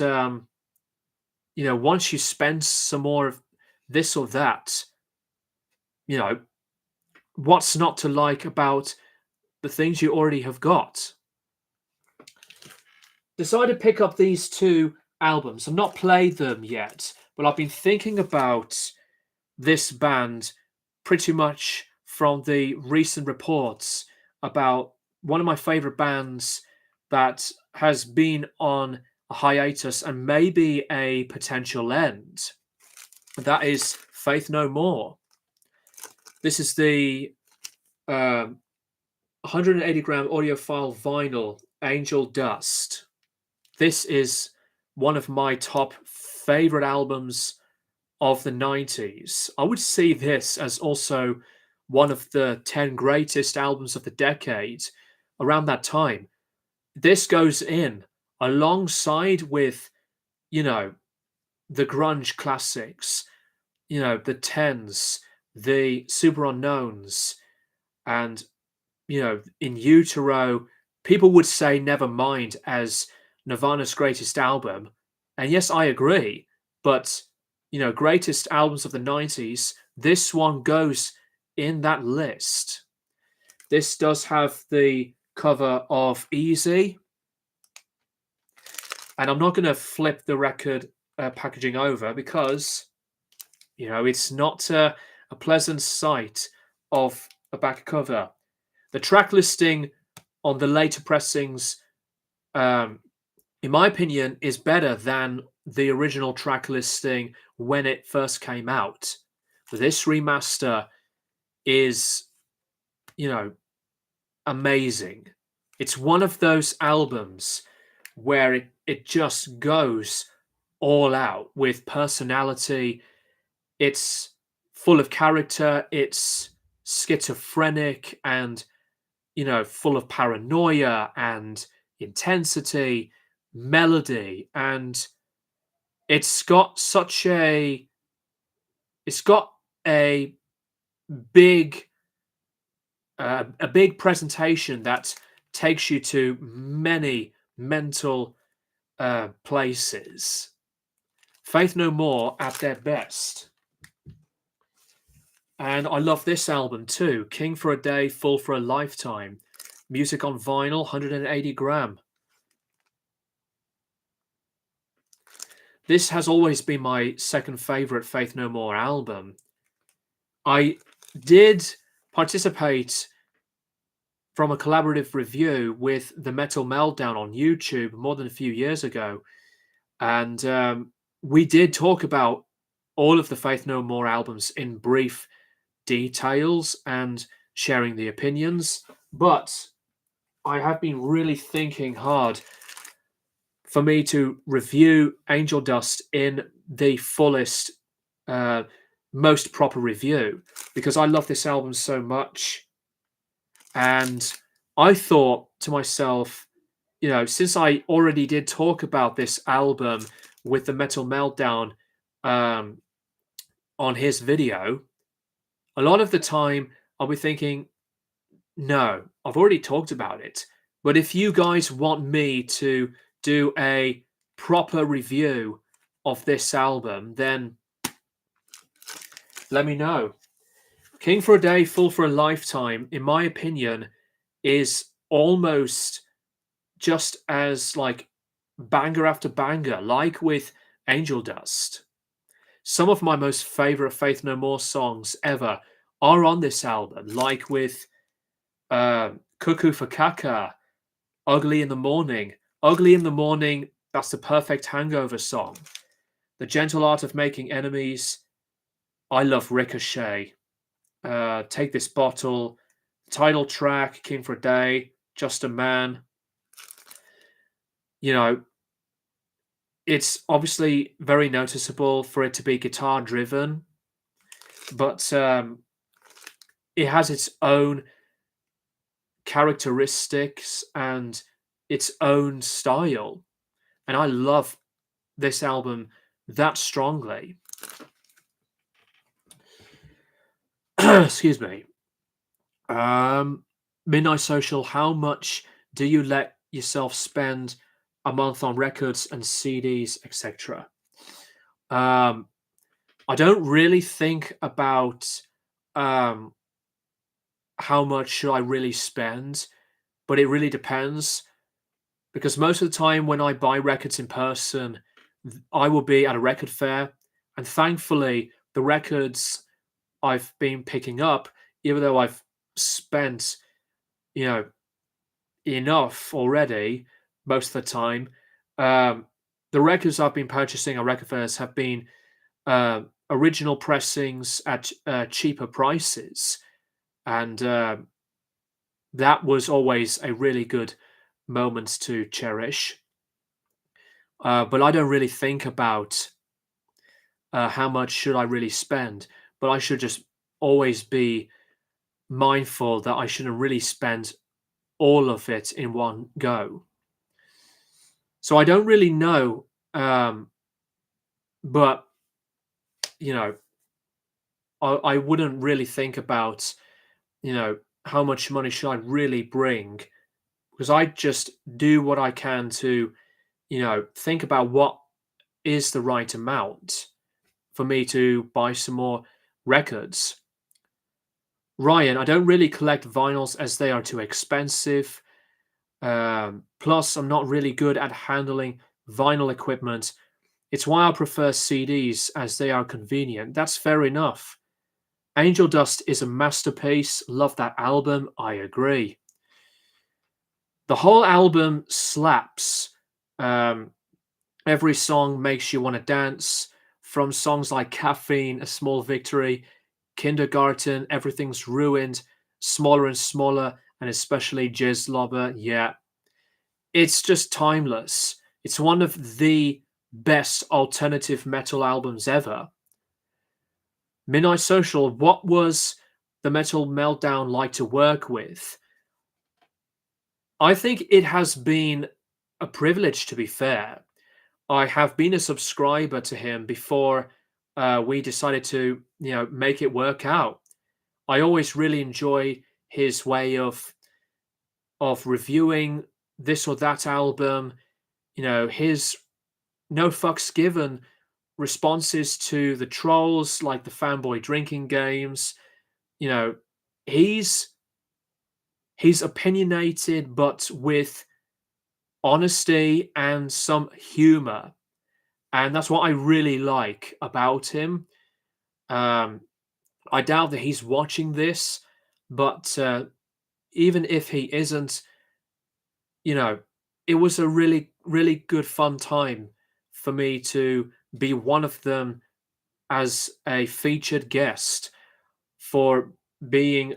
once you spend some more of this or that, you know, what's not to like about the things you already have got? Decided to pick up these two albums. I've not played them yet, but I've been thinking about this band pretty much from the recent reports about one of my favorite bands that has been on a hiatus and maybe a potential end. That is Faith No More. This is the 180-gram audiophile vinyl Angel Dust. This is one of my top favorite albums of the 90s. I would see this as also one of the 10 greatest albums of the decade around that time. This goes in alongside with, you know, the grunge classics, the Tens, the Super Unknowns, and, In Utero, people would say Nevermind as Nirvana's greatest album. And yes, I agree. But, greatest albums of the 90s, this one goes in that list. This does have the cover of Easy. And I'm not going to flip the record packaging over because, it's not a pleasant sight of a back cover. The track listing on the later pressings, in my opinion, is better than the original track listing when it first came out. This remaster is, amazing. It's one of those albums where it just goes all out with personality. It's full of character. It's schizophrenic and, full of paranoia and intensity, melody, and it's got a big a big presentation that takes you to many mental places. Faith No More at their best. And I love this album too. King for a Day, Full for a Lifetime. Music on vinyl, 180 gram. This has always been my second favorite Faith No More album. I did participate from a collaborative review with the Metal Meltdown on YouTube more than a few years ago. And we did talk about all of the Faith No More albums in brief details and sharing the opinions, but I have been really thinking hard for me to review Angel Dust in the fullest, uh, most proper review because I love this album so much. And I thought to myself, since I already did talk about this album with the Metal Meltdown um, on his video, a lot of the time I'll be thinking, no, I've already talked about it. But if you guys want me to do a proper review of this album, then let me know. King for a Day, Fool for a Lifetime, in my opinion, is almost just as like banger after banger, like with Angel Dust. Some of my most favorite Faith No More songs ever are on this album, like with Cuckoo for Kaka, Ugly in the Morning. Ugly in the Morning, that's the perfect hangover song. The Gentle Art of Making Enemies, I love Ricochet. Take This Bottle, title track, King for a Day, Just a Man. You know, it's obviously very noticeable for it to be guitar driven, but it has its own characteristics and its own style. And I love this album that strongly. Excuse me. Um, Midnight Social, how much do you let yourself spend a month on records and CDs, etc.? I don't really think about um, how much should I really spend, but it really depends because most of the time when I buy records in person, I will be at a record fair, and thankfully the records I've been picking up, even though I've spent, you know, enough already most of the time, um, the records I've been purchasing at record fairs have been original pressings at cheaper prices, and that was always a really good moment to cherish. But I don't really think about how much should I really spend, but I should just always be mindful that I shouldn't really spend all of it in one go. So I don't really know, but you know, I wouldn't really think about, how much money should I really bring because I just do what I can to, think about what is the right amount for me to buy some more records. Ryan, I don't really collect vinyls as they are too expensive. Plus, I'm not really good at handling vinyl equipment. It's why I prefer CDs as they are convenient. That's fair enough. Angel Dust is a masterpiece. Love that album. I agree. The whole album slaps. Every song makes you want to dance. From songs like Caffeine, A Small Victory, Kindergarten, Everything's Ruined, Smaller and Smaller, and especially Jizz Lobber. Yeah, it's just timeless. It's one of the best alternative metal albums ever. Midnight Social, what was the Metal Meltdown like to work with? I think it has been a privilege, to be fair. I have been a subscriber to him before we decided to, make it work out. I always really enjoy his way of reviewing this or that album. His no fucks given responses to the trolls, like the fanboy drinking games. You know, he's he's opinionated, but with honesty and some humor, and that's what I really like about him. Um, I doubt that he's watching this, but even if he isn't, you know, it was a really, really good fun time for me to be one of them as a featured guest for being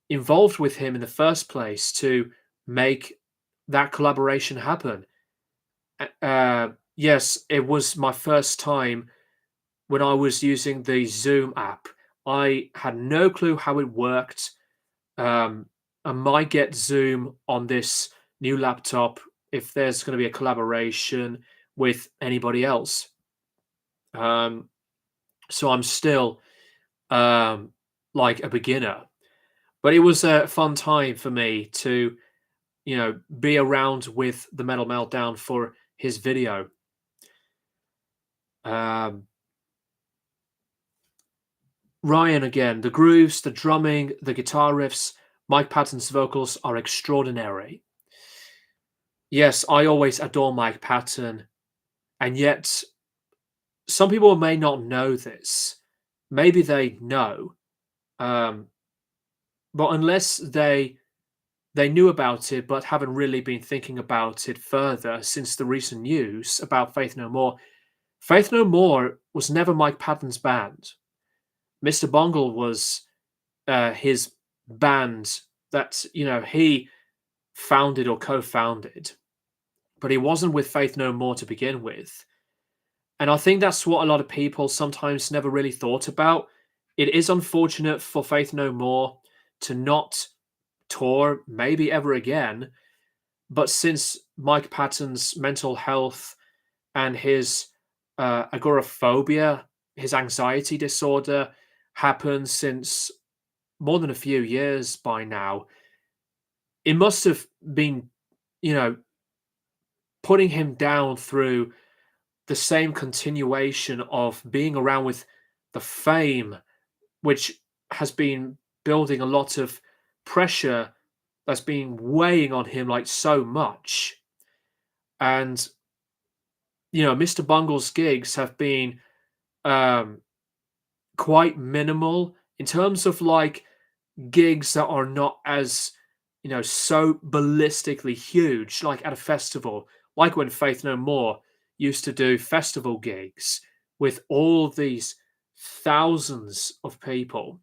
involved with him in the first place to make that collaboration happen. Yes, it was my first time when I was using the Zoom app. I had no clue how it worked. I might get Zoom on this new laptop if there's going to be a collaboration with anybody else. Um, so I'm still um, like a beginner, but it was a fun time for me to, be around with the Metal Meltdown for his video. Um, Ryan again, the grooves, the drumming, the guitar riffs, Mike Patton's vocals are extraordinary. Yes, I always adore Mike Patton, and yet some people may not know this. Maybe they know, um, but unless they knew about it but haven't really been thinking about it further since the recent news about Faith No More. Faith No More was never Mike Patton's band. Mr. Bungle was his band that he founded or co-founded, but he wasn't with Faith No More to begin with. And I think that's what a lot of people sometimes never really thought about. It is unfortunate for Faith No More to not tour maybe ever again, but since Mike Patton's mental health and his agoraphobia, his anxiety disorder, happened since more than a few years by now, it must have been, you know, putting him down through the same continuation of being around with the fame, which has been building a lot of pressure that's been weighing on him like so much. And, Mr. Bungle's gigs have been um, quite minimal in terms of like gigs that are not as so ballistically huge like at a festival, like when Faith No More used to do festival gigs with all these thousands of people.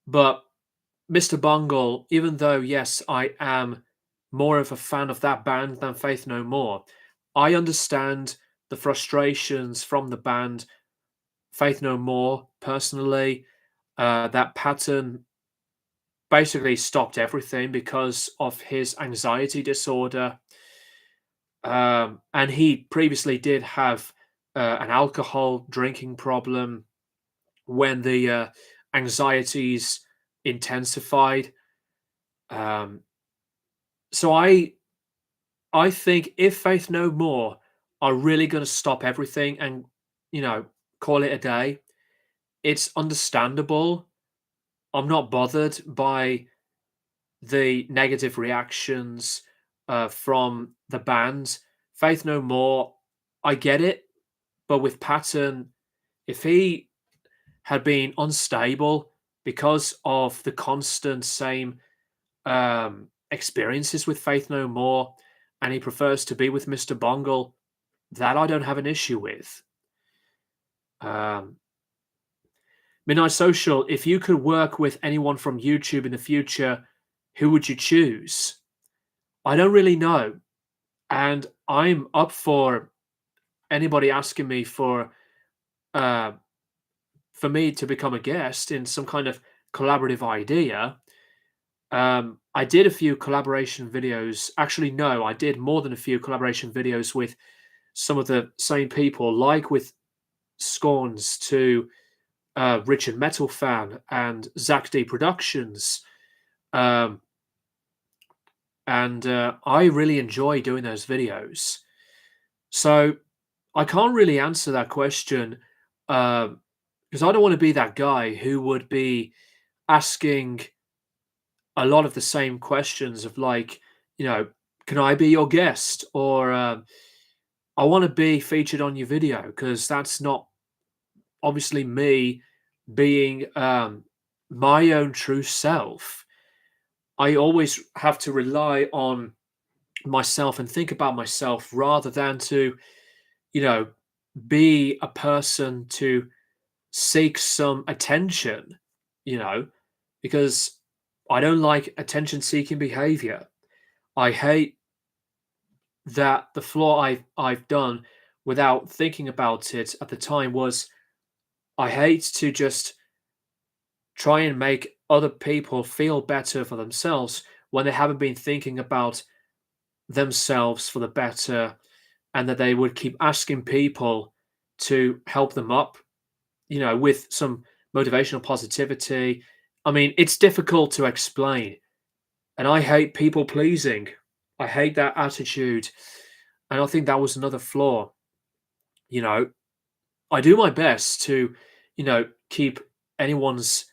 But Mr. Bungle, even though yes I am more of a fan of that band than Faith No More, I understand the frustrations from the band Faith No More personally. That Patton basically stopped everything because of his anxiety disorder. And he previously did have an alcohol drinking problem when the anxieties intensified. Um, so I think if Faith No More are really going to stop everything and call it a day, it's understandable. I'm not bothered by the negative reactions from the band. Faith No More, I get it, but with Patton, if he had been unstable because of the constant same experiences with Faith No More, and he prefers to be with Mr. Bungle, that I don't have an issue with. Um, Midnight Social, if you could work with anyone from YouTube in the future, who would you choose? I don't really know. And I'm up for anybody asking me uh, for me to become a guest in some kind of collaborative idea. I did a few collaboration videos. Actually, no, I did more than a few collaboration videos with some of the same people, like with Scorns to Richard Metal Fan and Zach D Productions. Um, and I really enjoy doing those videos. So I can't really answer that question because I don't want to be that guy who would be asking a lot of the same questions of like, can I be your guest? Or I want to be featured on your video because that's not obviously me being my own true self. I always have to rely on myself and think about myself rather than to, you know, be a person to seek some attention, you know, because I don't like attention seeking behavior. I hate that the flaw I've done without thinking about it at the time was I hate to just try and make other people feel better for themselves when they haven't been thinking about themselves for the better, and that they would keep asking people to help them up, with some motivational positivity. I mean, it's difficult to explain, and I hate people pleasing. I hate that attitude, and I think that was another flaw. You know, I do my best to, keep anyone's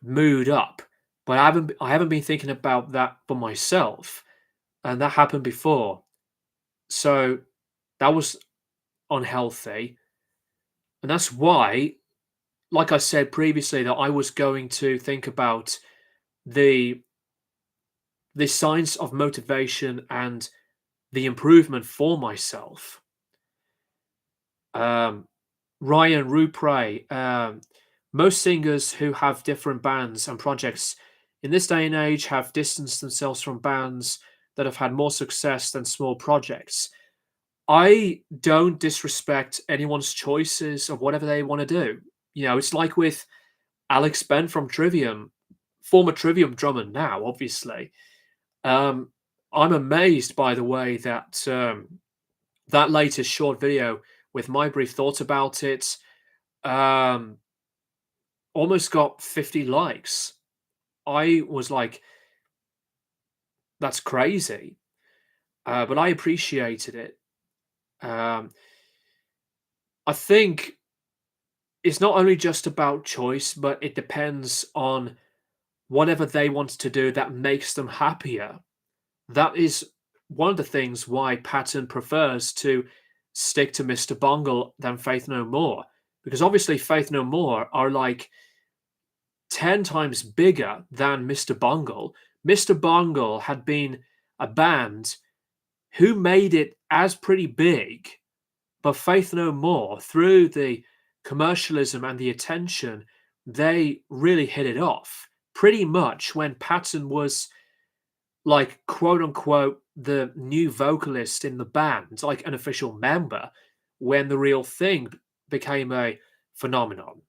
mood up, but I haven't been thinking about that for myself, and that happened before. So that was unhealthy, and that's why, like I said previously, that I was going to think about the the signs of motivation and the improvement for myself. Um, Ryan Rupre, most singers who have different bands and projects in this day and age have distanced themselves from bands that have had more success than small projects. I don't disrespect anyone's choices of whatever they want to do. It's like with Alex Ben from Trivium, former Trivium drummer now, obviously. Um, I'm amazed by the way that that latest short video with my brief thoughts about it um, almost got 50 likes. I was like, that's crazy. But I appreciated it. Um, I think it's not only just about choice, but it depends on whatever they want to do that makes them happier. That is one of the things why Patton prefers to stick to Mr. Bungle than Faith No More. Because obviously, Faith No More are like 10 times bigger than Mr. Bungle. Mr. Bungle had been a band who made it as pretty big, but Faith No More, through the commercialism and the attention, they really hit it off. Pretty much when Patton was like quote unquote the new vocalist in the band, like an official member, when the real thing became a phenomenon.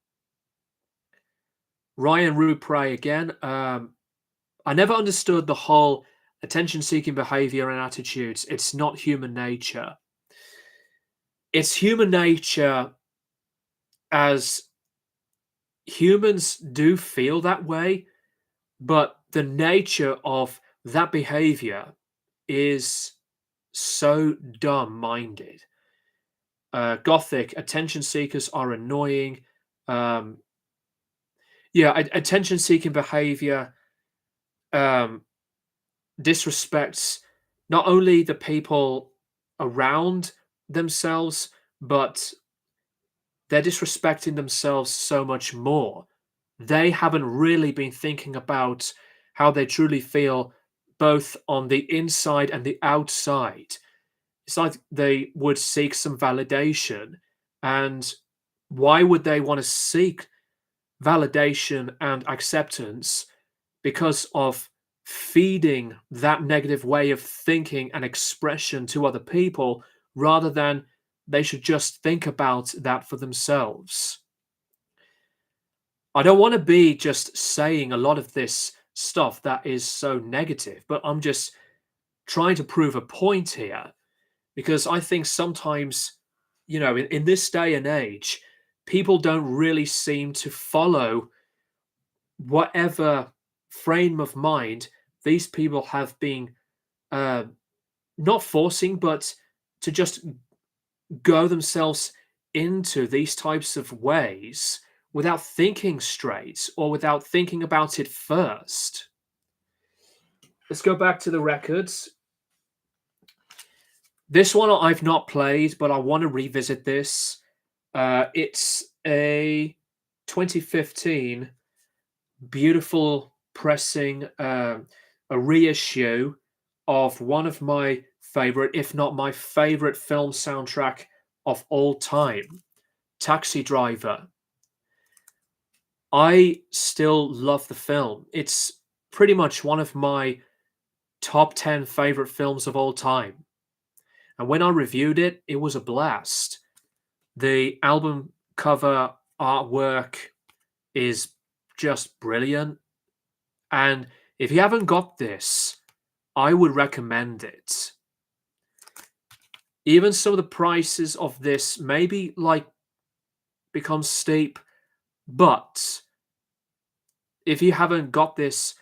Ryan Rupre again. I never understood the whole attention seeking behavior and attitudes. It's not human nature. It's human nature as humans do feel that way, but the nature of that behavior is so dumb minded. Gothic attention seekers are annoying. Um, yeah, attention seeking behavior um, disrespects not only the people around themselves, but they're disrespecting themselves so much more. They haven't really been thinking about how they truly feel, both on the inside and the outside. It's like they would seek some validation. And why would they want to seek validation and acceptance? Because of feeding that negative way of thinking and expression to other people, rather than they should just think about that for themselves. I don't want to be just saying a lot of this stuff that is so negative, but I'm just trying to prove a point here, because I think sometimes, in this day and age, people don't really seem to follow whatever frame of mind these people have been uh, not forcing, but to just go themselves into these types of ways without thinking straight or without thinking about it first. Let's go back to the records. This one I've not played, but I want to revisit this. It's a 2015 beautiful pressing, a reissue of one of my favorite, if not my favorite, film soundtrack of all time, Taxi Driver. I still love the film. It's pretty much one of my top 10 favorite films of all time. And when I reviewed it, it was a blast. The album cover artwork is just brilliant. And if you haven't got this, I would recommend it. Even some of the prices of this maybe like become steep, but if you haven't got this,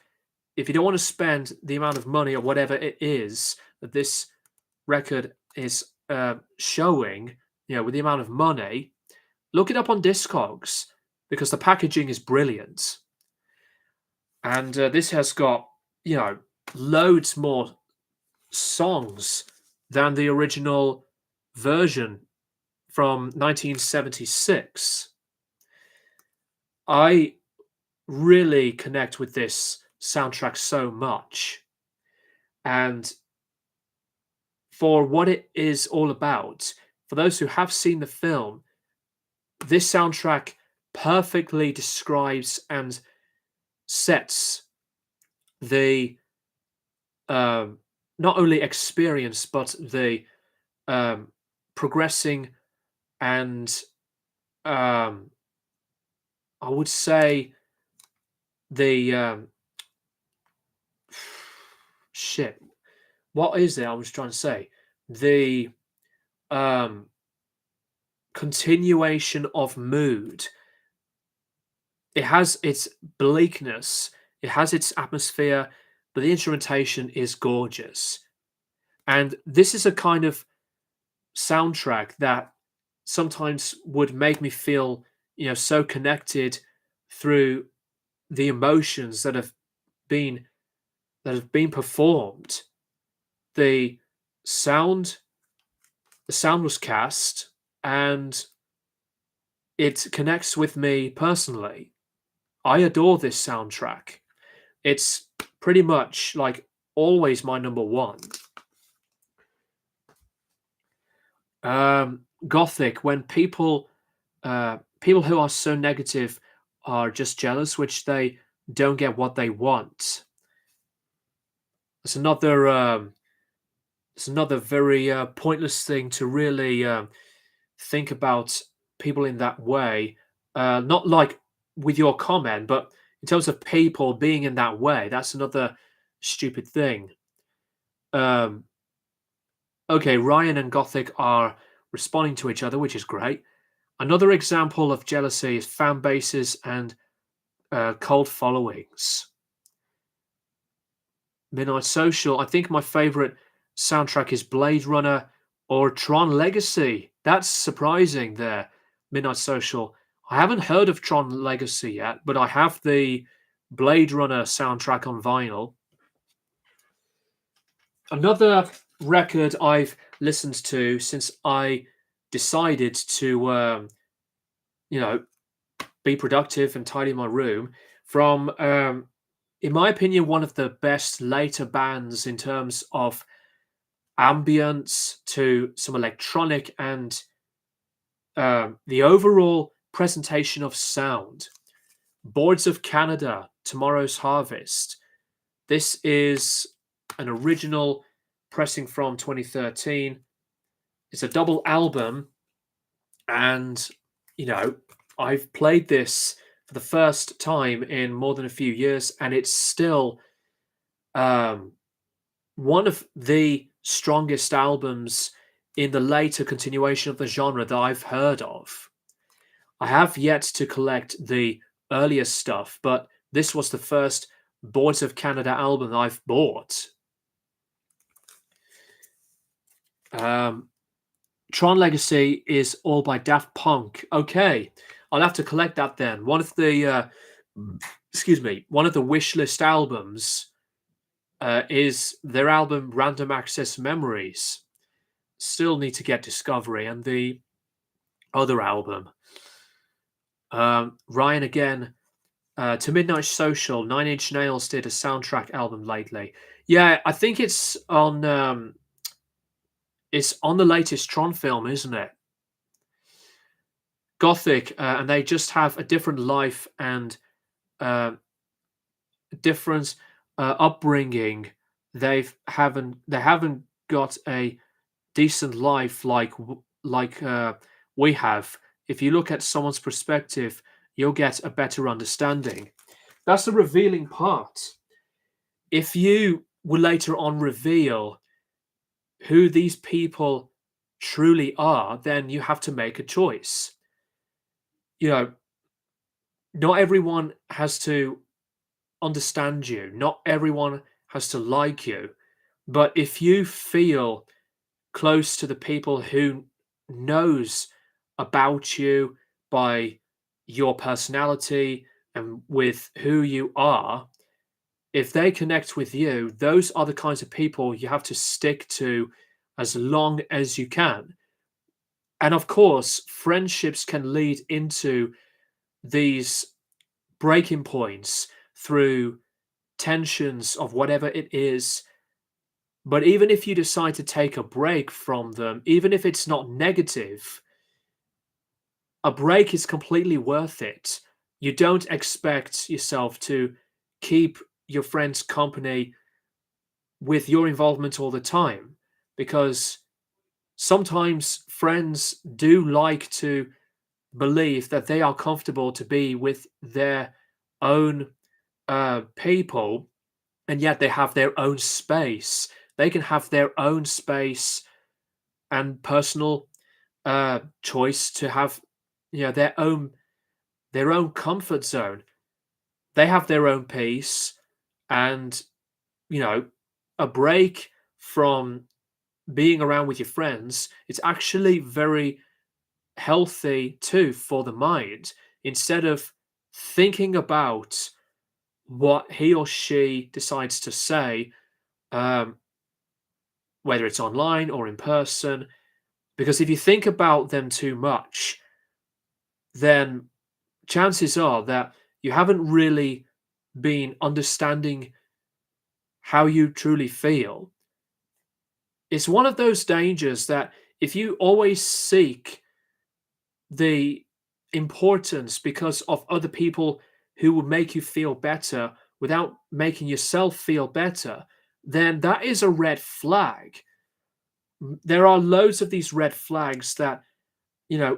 if you don't want to spend the amount of money or whatever it is that this record is showing, with the amount of money, look it up on Discogs because the packaging is brilliant. And this has got, loads more songs than the original version from 1976. I really connect with this soundtrack so much. And for what it is all about, for those who have seen the film, this soundtrack perfectly describes and sets the not only experience but the progressing and um, I would say the shit. What is it? I was trying to say the um, continuation of mood. It has its bleakness, it has its atmosphere, but the instrumentation is gorgeous. And this is a kind of soundtrack that sometimes would make me feel, so connected through the emotions been that have been performed. The sound, the sound was cast, and it connects with me personally. I adore this soundtrack. It's pretty much like always my number one. Gothic, when people who are so negative are just jealous, which they don't get what they want. It's another very pointless thing to really think about people in that way. Not like with your comment, but in terms of people being in that way, that's another stupid thing. Um, okay, Ryan and Gothic are responding to each other, which is great. Another example of jealousy is fan bases and cult followings. Midnight Social. I think my favorite soundtrack is Blade Runner or Tron Legacy. That's surprising there. Midnight Social. I haven't heard of Tron Legacy yet, but I have the Blade Runner soundtrack on vinyl. Another record I've listened to since I decided to, be productive and tidy my room from in my opinion, one of the best later bands in terms of ambience to some electronic and the overall presentation of sound. Boards of Canada, Tomorrow's Harvest. This is an original pressing from 2013. It's a double album, and I've played this for the first time in more than a few years, and it's still one of the strongest albums in the later continuation of the genre that I've heard of. I have yet to collect the earlier stuff, but this was the first Boards of Canada album I've bought. Tron Legacy is all by Daft Punk. Okay, I'll have to collect that then. One of the one of the wish list albums is their album Random Access Memories. Still need to get Discovery and the other album. Ryan again. To Midnight Social, Nine Inch Nails did a soundtrack album lately. Yeah, I think it's on the latest Tron film, isn't it? Gothic, and they just have a different life and uh, different upbringing. They haven't got a decent life like we have. If you look at someone's perspective, you'll get a better understanding. That's the revealing part. If you will later on reveal who these people truly are, then you have to make a choice. You know, not everyone has to understand you, not everyone has to like you. But if you feel close to the people who knows about you by your personality and with who you are, if they connect with you, those are the kinds of people you have to stick to as long as you can. And of course, friendships can lead into these breaking points through tensions of whatever it is. But even if you decide to take a break from them, even if it's not negative, a break is completely worth it. You don't expect yourself to keep your friends' company with your involvement all the time, because sometimes friends do like to believe that they are comfortable to be with their own people, and yet they have their own space. They can have their own space and personal choice to have, their own comfort zone. They have their own peace, and you know, a break from being around with your friends, it's actually very healthy too for the mind. Instead of thinking about what he or she decides to say, um, whether it's online or in person, because if you think about them too much, then chances are that you haven't really been understanding how you truly feel. It's one of those dangers that if you always seek the importance because of other people who will make you feel better without making yourself feel better, then that is a red flag. There are loads of these red flags that,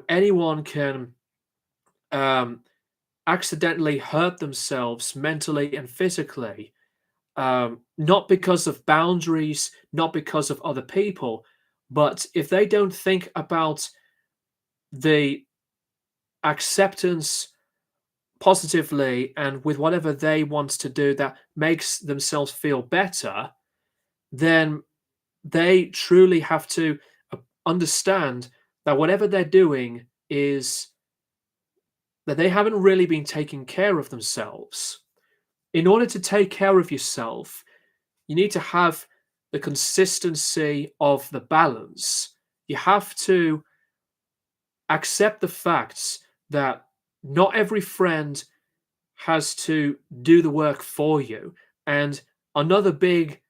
anyone can um, accidentally hurt themselves mentally and physically, not because of boundaries, not because of other people, but if they don't think about the acceptance positively and with whatever they want to do that makes themselves feel better, then they truly have to understand that whatever they're doing is that they haven't really been taking care of themselves. In order to take care of yourself, you need to have the consistency of the balance. You have to accept the facts that not every friend has to do the work for you. And another big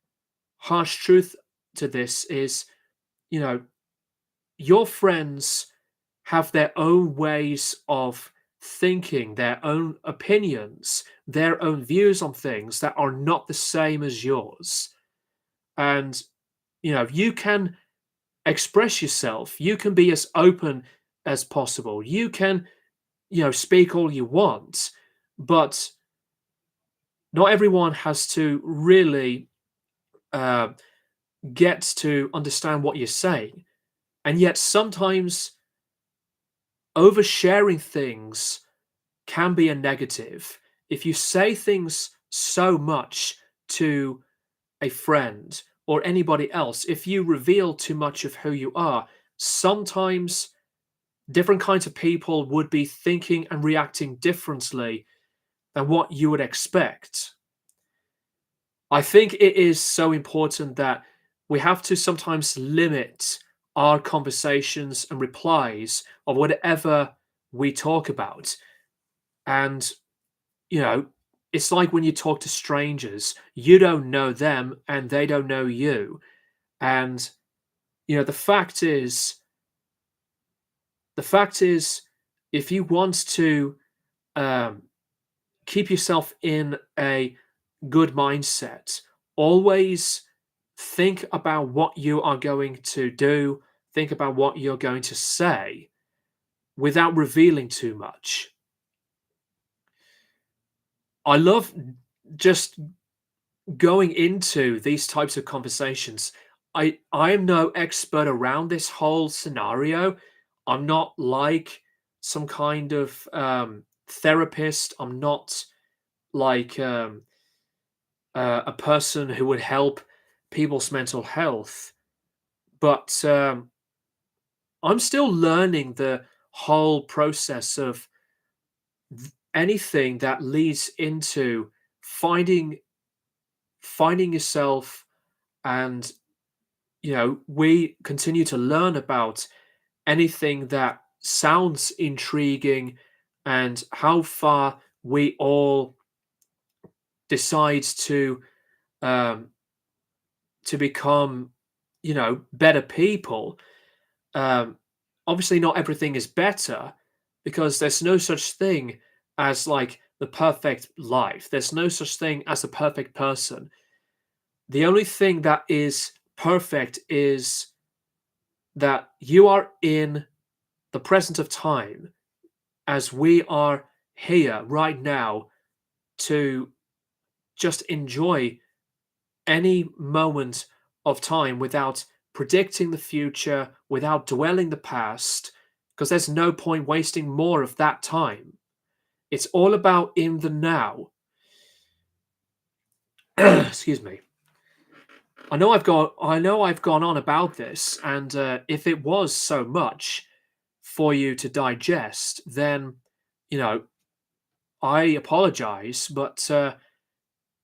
harsh truth to this is, you know, your friends have their own ways of thinking, their own opinions, their own views on things that are not the same as yours. And, you can express yourself, you can be as open as possible, you can, speak all you want, but not everyone has to really uh, get to understand what you're saying. And yet, sometimes oversharing things can be a negative. If you say things so much to a friend or anybody else, if you reveal too much of who you are, sometimes different kinds of people would be thinking and reacting differently than what you would expect. I think it is so important that we have to sometimes limit our conversations and replies of whatever we talk about. And, you know, it's like when you talk to strangers, you don't know them and they don't know you. And, the fact is, if you want to um, keep yourself in a good mindset. Always think about what you are going to do, think about what you're going to say without revealing too much. I love just going into these types of conversations. I am no expert around this whole scenario. I'm not like some kind of therapist. I'm not like a person who would help people's mental health. But I'm still learning the whole process of anything that leads into finding finding yourself. And we continue to learn about anything that sounds intriguing, and how far we all decide um, to become better people. um, Obviously not everything is better, because there's no such thing as like the perfect life. There's no such thing as a perfect person. The only thing that is perfect is that you are in the present of time, as we are here right now, to just enjoy any moment of time without predicting the future, without dwelling the past, because there's no point wasting more of that time. It's all about in the now. Excuse me. I know I've gone on about this, and if it was so much for you to digest, then you know I apologize. But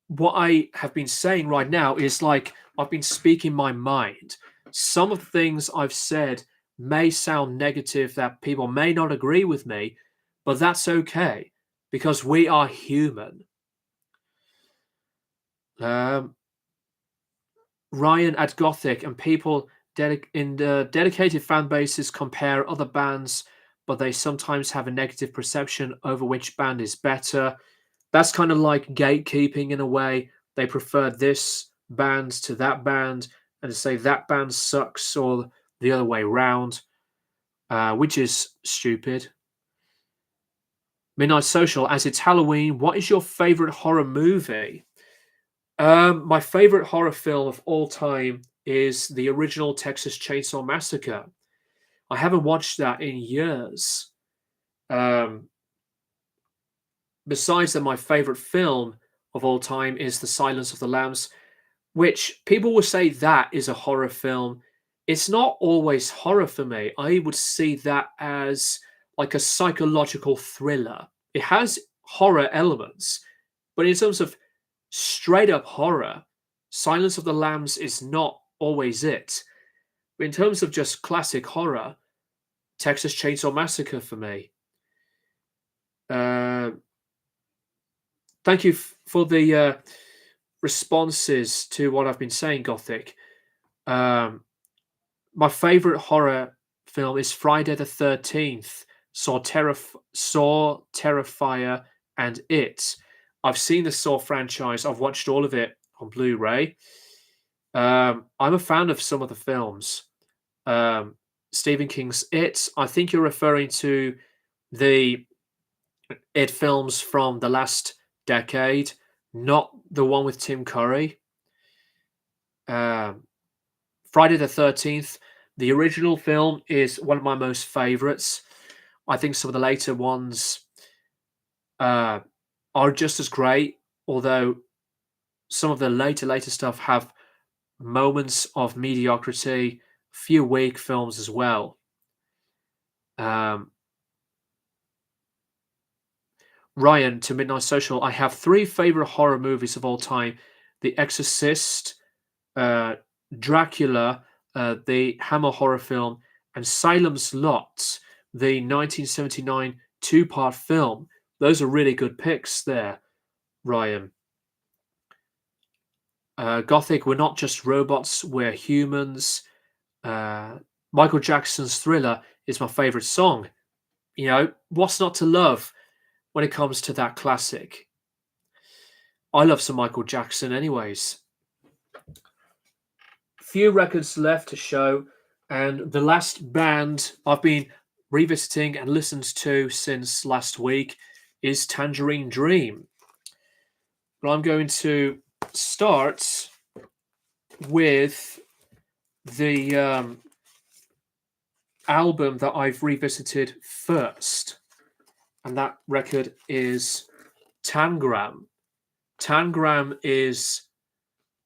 what I have been saying right now is like I've been speaking my mind. Some of the things I've said may sound negative, that people may not agree with me, but that's okay, because we are human. Um, Ryan at Gothic and people in the dedicated fan bases compare other bands, but they sometimes have a negative perception over which band is better. That's kind of like gatekeeping in a way. They prefer this band to that band, and say that band sucks, or the other way round, which is stupid. Midnight Social, as it's Halloween, what is your favorite horror movie? My favorite horror film of all time is the original Texas Chainsaw Massacre. I haven't watched that in years. Um, Besides that, my favorite film of all time is The Silence of the Lambs, which people will say that is a horror film. It's not always horror for me. I would see that as like a psychological thriller. It has horror elements, but in terms of straight up horror, Silence of the Lambs is not always it. But in terms of just classic horror, Texas Chainsaw Massacre for me. Uh, Thank you for the responses to what I've been saying, Gothic. Um, my favorite horror film is Friday the 13th, Saw, Terrifier, and It. I've seen the Saw franchise. I've watched all of it on Blu-ray. I'm a fan of some of the films. Um, Stephen King's It. I think you're referring to the It films from the last decade, not the one with Tim Curry. Um, Friday the 13th, the original film, is one of my most favorites. I think some of the later ones uh, are just as great, although some of the later stuff have moments of mediocrity, few weak films as well. Um, Ryan to Midnight Social, I have three favorite horror movies of all time: The Exorcist, uh, Dracula, the Hammer horror film, and Salem's Lot, the 1979 two-part film. Those are really good picks there, Ryan. Gothic, we're not just robots, we're humans. Uh, Michael Jackson's Thriller is my favorite song. What's not to love when it comes to that classic? I love some Michael Jackson, anyways. Few records left to show, and the last band I've been revisiting and listened to since last week is Tangerine Dream. But I'm going to start with the album that I've revisited first, and that record is Tangram. Tangram is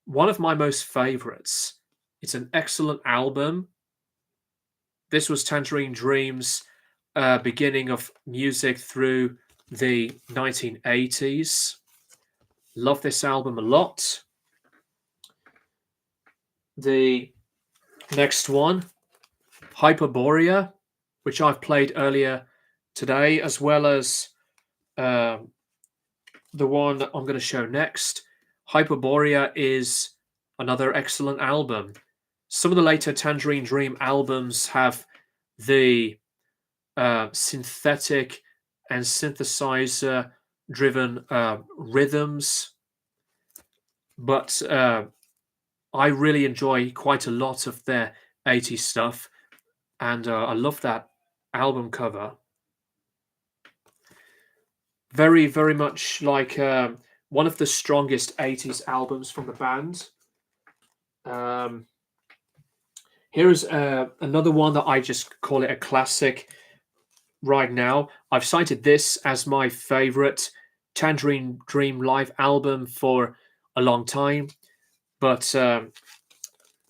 one of my most favorites. It's an excellent album. This was Tangerine Dream's beginning of music through the 1980s. Love this album a lot. The next one, Hyperborea, which I've played earlier today, as well as the one that I'm going to show next. Hyperborea is another excellent album. Some of the later Tangerine Dream albums have the synthetic and synthesizer driven rhythms, but I really enjoy quite a lot of their 80s stuff, and I love that album cover. Very, very much like one of the strongest 80s albums from the band. Here's another one that I just call it a classic right now. I've cited this as my favorite Tangerine Dream live album for a long time, but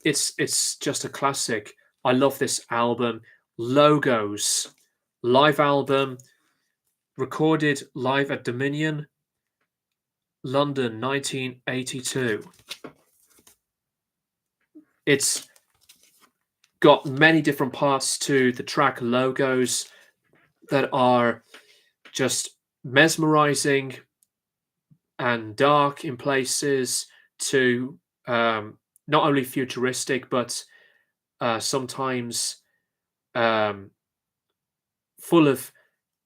it's just a classic. I love this album. Logos, live album, recorded live at Dominion, London, 1982. It's got many different parts to the track Logos that are just mesmerizing and dark in places, to not only futuristic but sometimes full of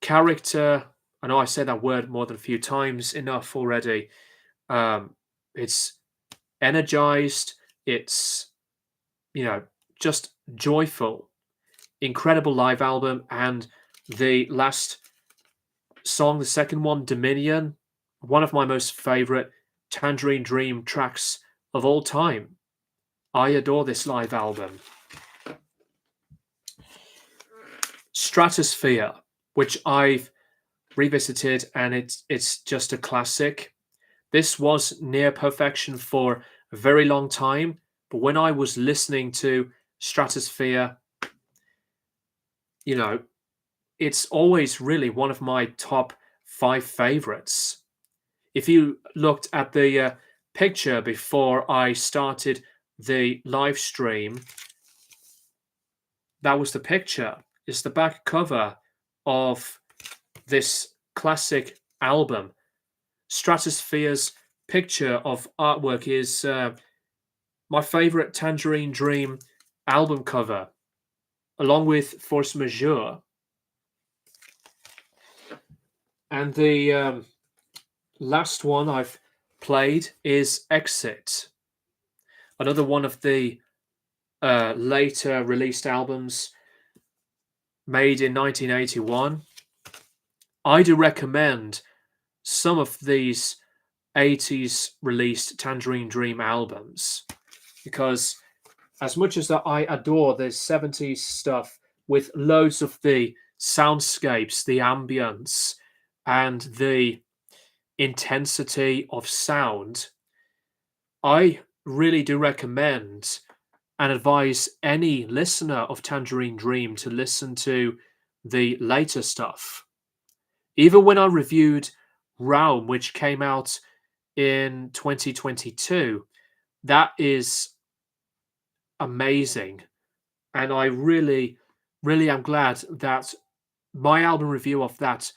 character. I know I said that word more than a few times enough already. It's energized. It's, just joyful. Incredible live album. And the last song, the second one, Dominion, one of my most favorite Tangerine Dream tracks of all time. I adore this live album. Stratosphere, which I've revisited, and it's just a classic. This was near perfection for a very long time, but when I was listening to Stratosphere, it's always really one of my top 5 favorites. If you looked at the picture before I started the live stream, that was the picture. It's the back cover of this classic album. Stratosphere's picture of artwork is my favorite Tangerine Dream album cover, along with Force Majeure. And the last one I've played is Exit, another one of the later released albums made in 1981. I do recommend some of these 80s released Tangerine Dream albums, because as much as that I adore the 70s stuff with loads of the soundscapes, the ambience, and the intensity of sound, I really do recommend and advise any listener of Tangerine Dream to listen to the later stuff. Even when I reviewed Realm, which came out in 2022, that is amazing. And I really, really am glad that my album review of that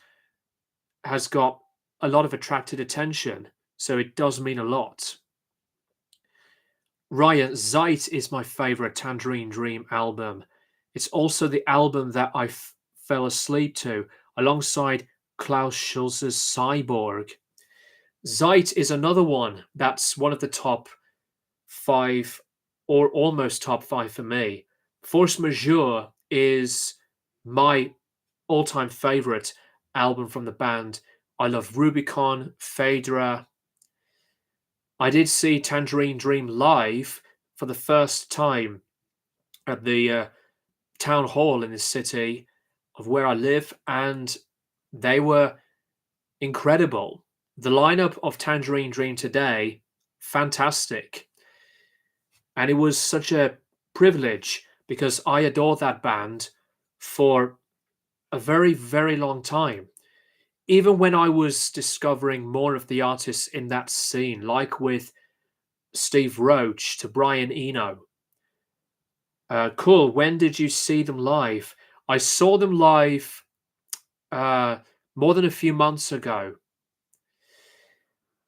has got a lot of attracted attention. So it does mean a lot. Ryan, Zeit is my favorite Tangerine Dream album. It's also the album that I fell asleep to alongside Klaus Schulze's Cyborg. Zeit is another one that's one of the top five or almost top five for me. Force Majeure is my all time favorite album from the band. I love Rubicon, Phaedra. I did see Tangerine Dream live for the first time at the town hall in the city of where I live, and they were incredible. The lineup of Tangerine Dream today, fantastic. And it was such a privilege because I adore that band for a very, very long time. Even when I was discovering more of the artists in that scene, like with Steve Roach to Brian Eno. Cool. When did you see them live? I saw them live uh, more than a few months ago,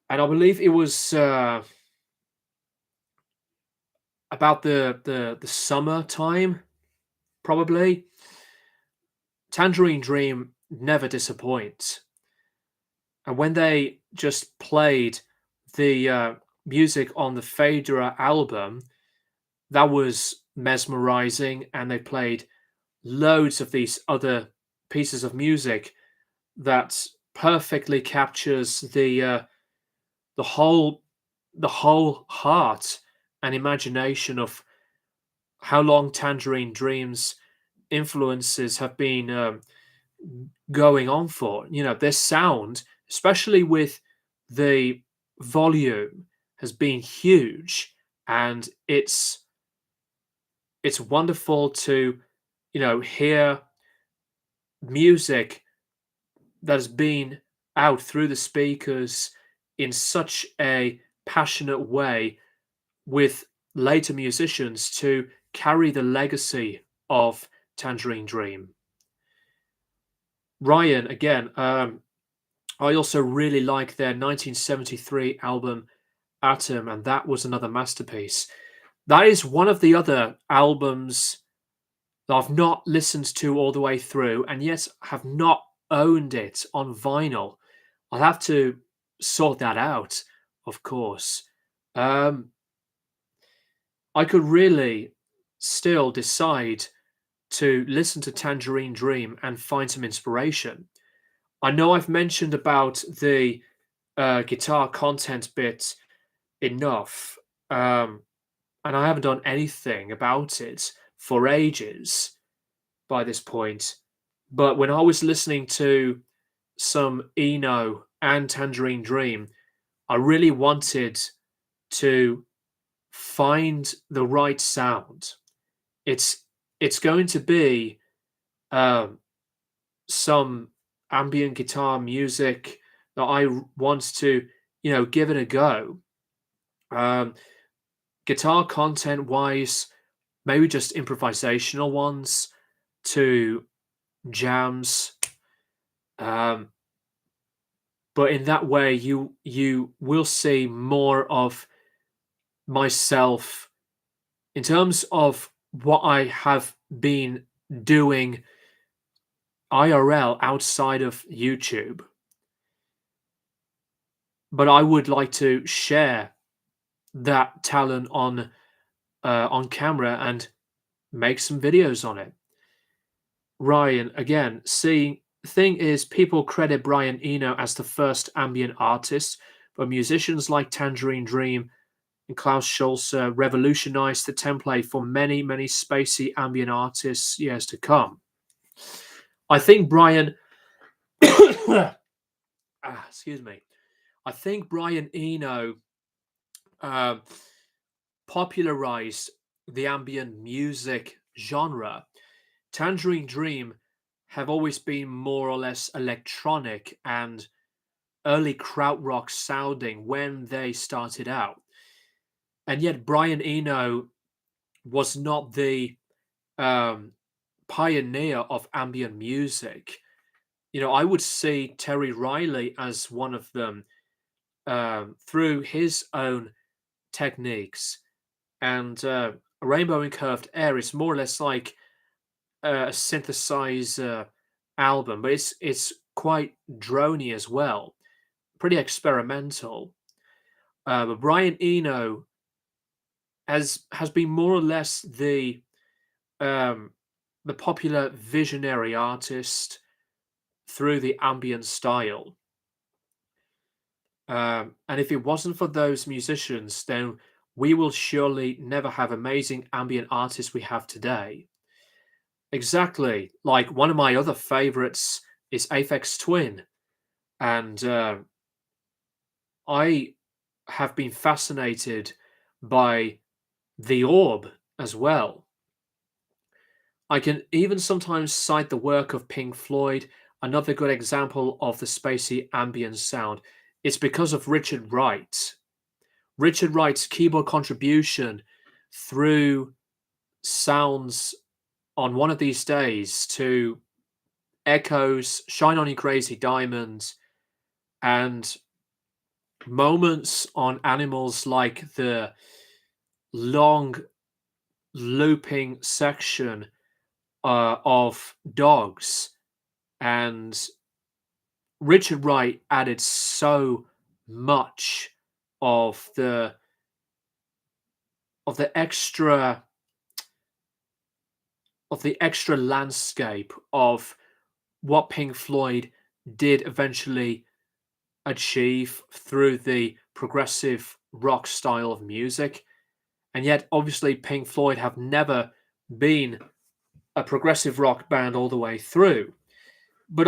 and I believe it was about the summer time, probably. Tangerine Dream never disappoints, and when they just played the music on the Phaedra album, that was mesmerizing, and they played loads of these other pieces of music that perfectly captures the whole the whole heart and imagination of how long Tangerine Dream's influences have been going on for. You know, their sound, especially with the volume, has been huge, and it's wonderful to hear music that has been out through the speakers in such a passionate way with later musicians to carry the legacy of Tangerine Dream. Ryan, again, I also really like their 1973 album Atom, and that was another masterpiece. That is one of the other albums that I've not listened to all the way through, and yet have not owned it on vinyl. I'll have to sort that out, of course. Um, I could really still decide to listen to Tangerine Dream and find some inspiration. I know I've mentioned about the guitar content bit enough, um, and I haven't done anything about it for ages by this point. But when I was listening to some Eno and Tangerine Dream, I really wanted to find the right sound. It's it's going to be um, some ambient guitar music that want to give it a go. Um, Guitar content wise, maybe just improvisational ones to jams. Um, but in that way, you will see more of myself in terms of what I have been doing IRL outside of YouTube. But I would like to share that talent on camera and make some videos on it. Ryan, again, see, thing is, people credit Brian Eno as the first ambient artist, but musicians like Tangerine Dream and Klaus Schulze revolutionized the template for many, many spacey ambient artists years to come. I think Brian, excuse me, I think Brian Eno uh, popularized the ambient music genre. Tangerine Dream have always been more or less electronic and early krautrock sounding when they started out. And yet Brian Eno was not the um, pioneer of ambient music. I would see Terry Riley as one of them through his own techniques. And Rainbow and Curved Air is more or less like a synthesizer album, but it's quite drony as well. pretty experimental. But Brian Eno has been more or less um, the popular visionary artist through the ambient style. And if it wasn't for those musicians, then we will surely never have amazing ambient artists we have today. Exactly. Like one of my other favorites is Aphex Twin, and I have been fascinated by the Orb as well. I can even sometimes cite the work of Pink Floyd, another good example of the spacey ambient sound. It's because of Richard Wright. Richard Wright's keyboard contribution through sounds on One of These Days to Echoes, Shine On You Crazy Diamond, and moments on Animals like the long looping section of Dogs. And Richard Wright added so much of the extra landscape of what Pink Floyd did eventually achieve through the progressive rock style of music. And yet, obviously, Pink Floyd have never been a progressive rock band all the way through. But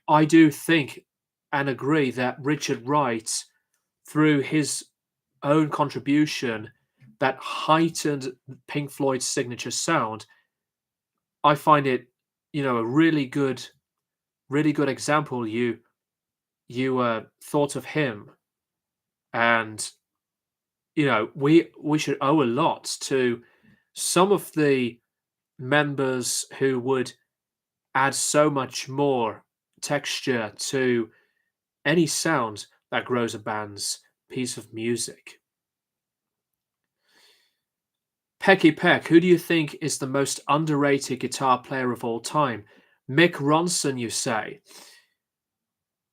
I do think and agree that Richard Wright, through his own contribution that heightened Pink Floyd's signature sound, I find it, a really good example. You thought of him, and we should owe a lot to some of the members who would add so much more texture to any sound that grows a band's piece of music. Pecky Peck, who do you think is the most underrated guitar player of all time? Mick Ronson, you say?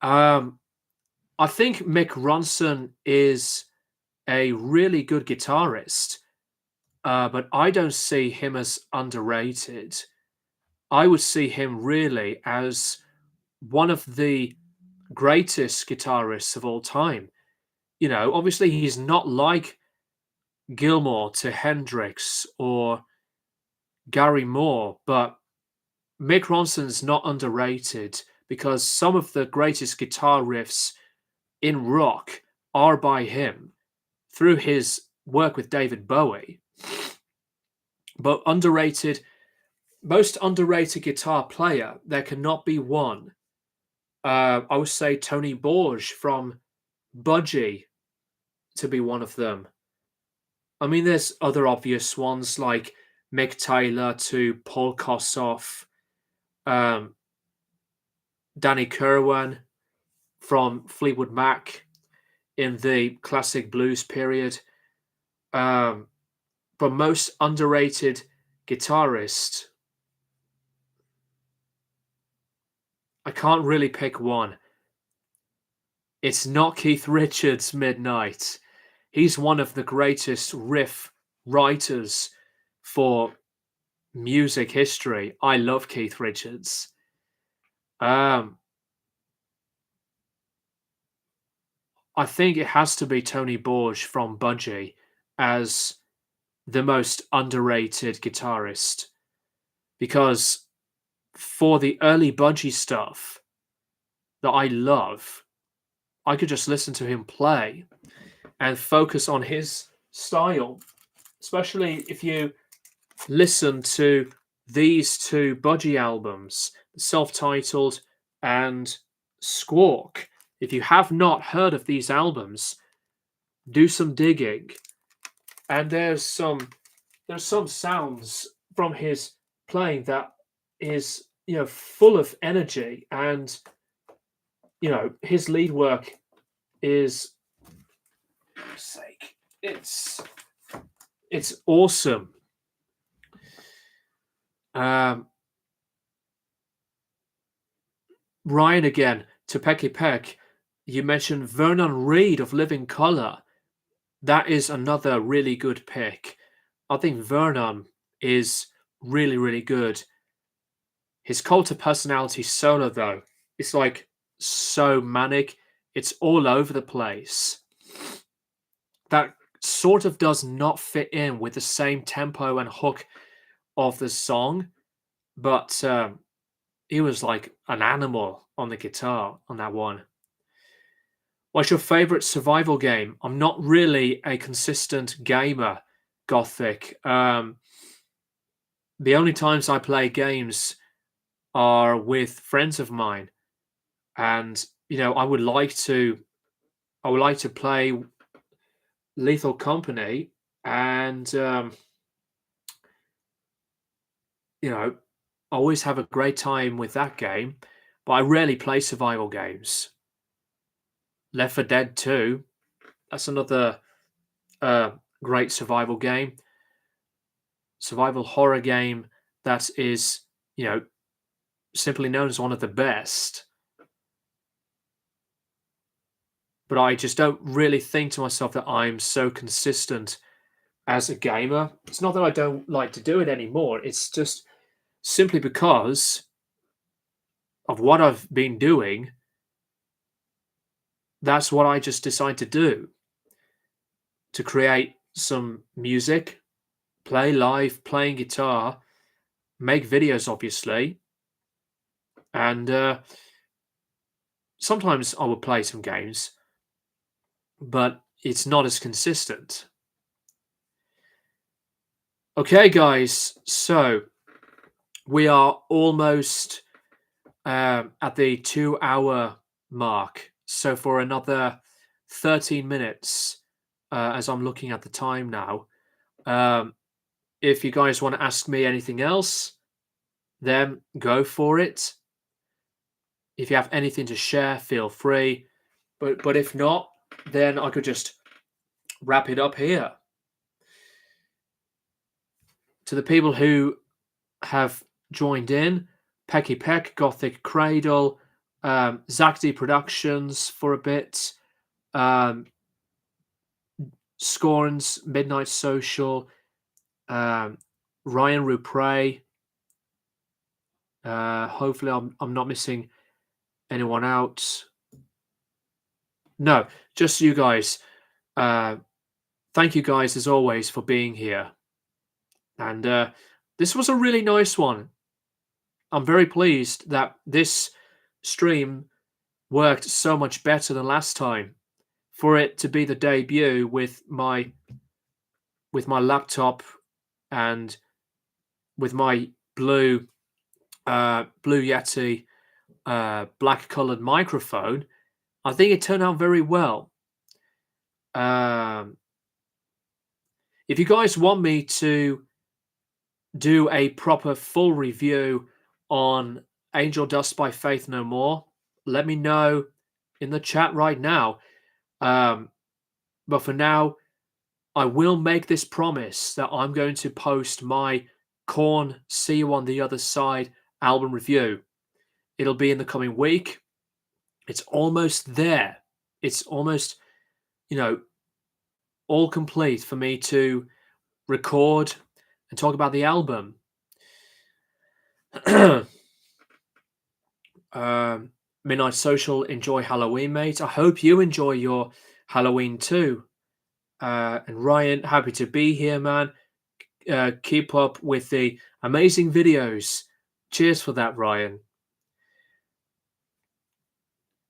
Um, I think Mick Ronson is a really good guitarist, but I don't see him as underrated. I would see him really as one of the greatest guitarists of all time. Obviously, he's not like Gilmour to Hendrix or Gary Moore, but Mick Ronson's not underrated because some of the greatest guitar riffs in rock are by him through his work with David Bowie. But most underrated guitar player, there cannot be one. I would say Tony Borge from Budgie to be one of them. I mean, there's other obvious ones like Mick Taylor to Paul Kossoff, um, Danny Kirwan from Fleetwood Mac in the classic blues period. Um, but most underrated guitarist, I can't really pick one. It's not Keith Richards Midnight. He's one of the greatest riff writers for music history. I love Keith Richards. I think it has to be Tony Borge from Budgie as the most underrated guitarist because for the early Budgie stuff that I love, I could just listen to him play and focus on his style, especially if you listen to these two Budgie albums, self-titled and Squawk. If you have not heard of these albums, do some digging. And there's some sounds from his playing that is full of energy, and his lead work is sake it's awesome. Ryan again to Pecky Peck. You mentioned Vernon Reid of Living Colour. That is another really good pick. I think Vernon is really, really good. His cult of personality solo, though, it's like so manic. It's all over the place. That sort of does not fit in with the same tempo and hook of the song, but he was like an animal on the guitar on that one. What's your favorite survival game? I'm not really a consistent gamer, Gothic. The only times I play games are with friends of mine, and I would like to play Lethal Company, and you know, always have a great time with that game. But I rarely play survival games. Left 4 Dead 2, that's another uh, great survival horror game that is, you know, simply known as one of the best. But I just don't really think to myself that I'm so consistent as a gamer. It's not that I don't like to do it anymore. It's just simply because of what I've been doing. That's what I just decide to do, to create some music, play live, playing guitar, make videos, obviously, and sometimes I will play some games, but it's not as consistent. Okay, guys, so we are almost at the 2 hour mark. So for another 13 minutes, as I'm looking at the time now, um, if you guys want to ask me anything else, then go for it. If you have anything to share, feel free. But if not, then I could just wrap it up here. To the people who have joined in, Pecky Peck, Gothic Cradle, Zach D Productions for a bit, um, Scorns, Midnight Social, um, Ryan Rupre. Hopefully, I'm not missing anyone out. No, just you guys. Uh, Thank you guys as always for being here. And this was a really nice one. I'm very pleased that this stream worked so much better than last time. For it to be the debut with my laptop and with my blue Yeti black colored microphone, I think it turned out very well. Um, if you guys want me to do a proper full review on Angel Dust by Faith No More, let me know in the chat right now. But for now, I will make this promise that I'm going to post my Korn See You on the Other Side album review. It'll be in the coming week. It's almost there. It's almost, you know, all complete for me to record and talk about the album. Midnight Social, enjoy Halloween, mate. I hope you enjoy your Halloween too. And Ryan, happy to be here, man. Keep up with the amazing videos. Cheers for that, Ryan.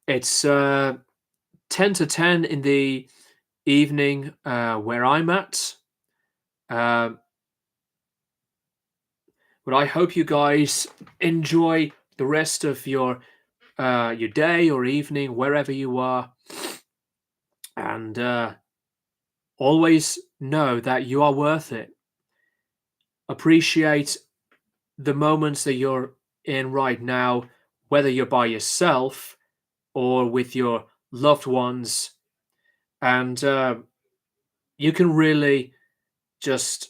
It's 10 to 10 in the evening where I'm at. But I hope you guys enjoy the rest of your day or evening, wherever you are. And always know that you are worth it. Appreciate the moments that you're in right now, whether you're by yourself or with your loved ones. And you can really just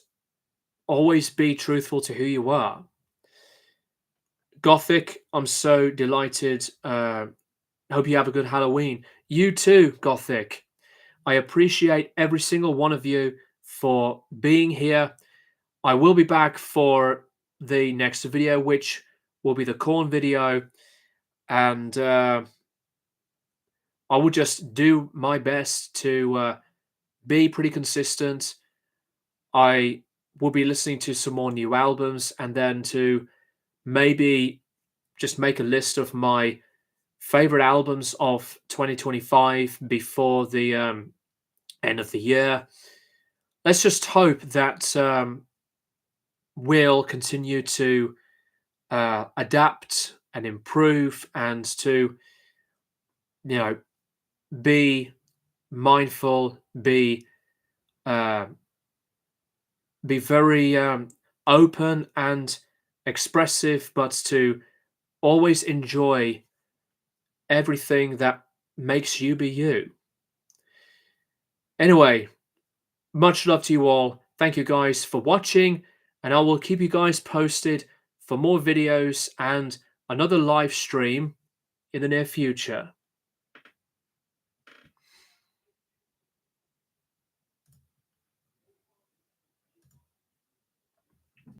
always be truthful to who you are. Gothic, I'm so delighted. Hope you have a good Halloween. You too, Gothic. I appreciate every single one of you for being here. I will be back for the next video, which will be the corn video, and I will just do my best to be pretty consistent. I will be listening to some more new albums, and then to maybe just make a list of my favorite albums of 2025 before the end of the year. Let's just hope that we'll continue to adapt and improve, and to, you know, be mindful, uh, be very open and expressive, but to always enjoy everything that makes you be you. Anyway, much love to you all. Thank you guys for watching, and I will keep you guys posted for more videos and another live stream in the near future.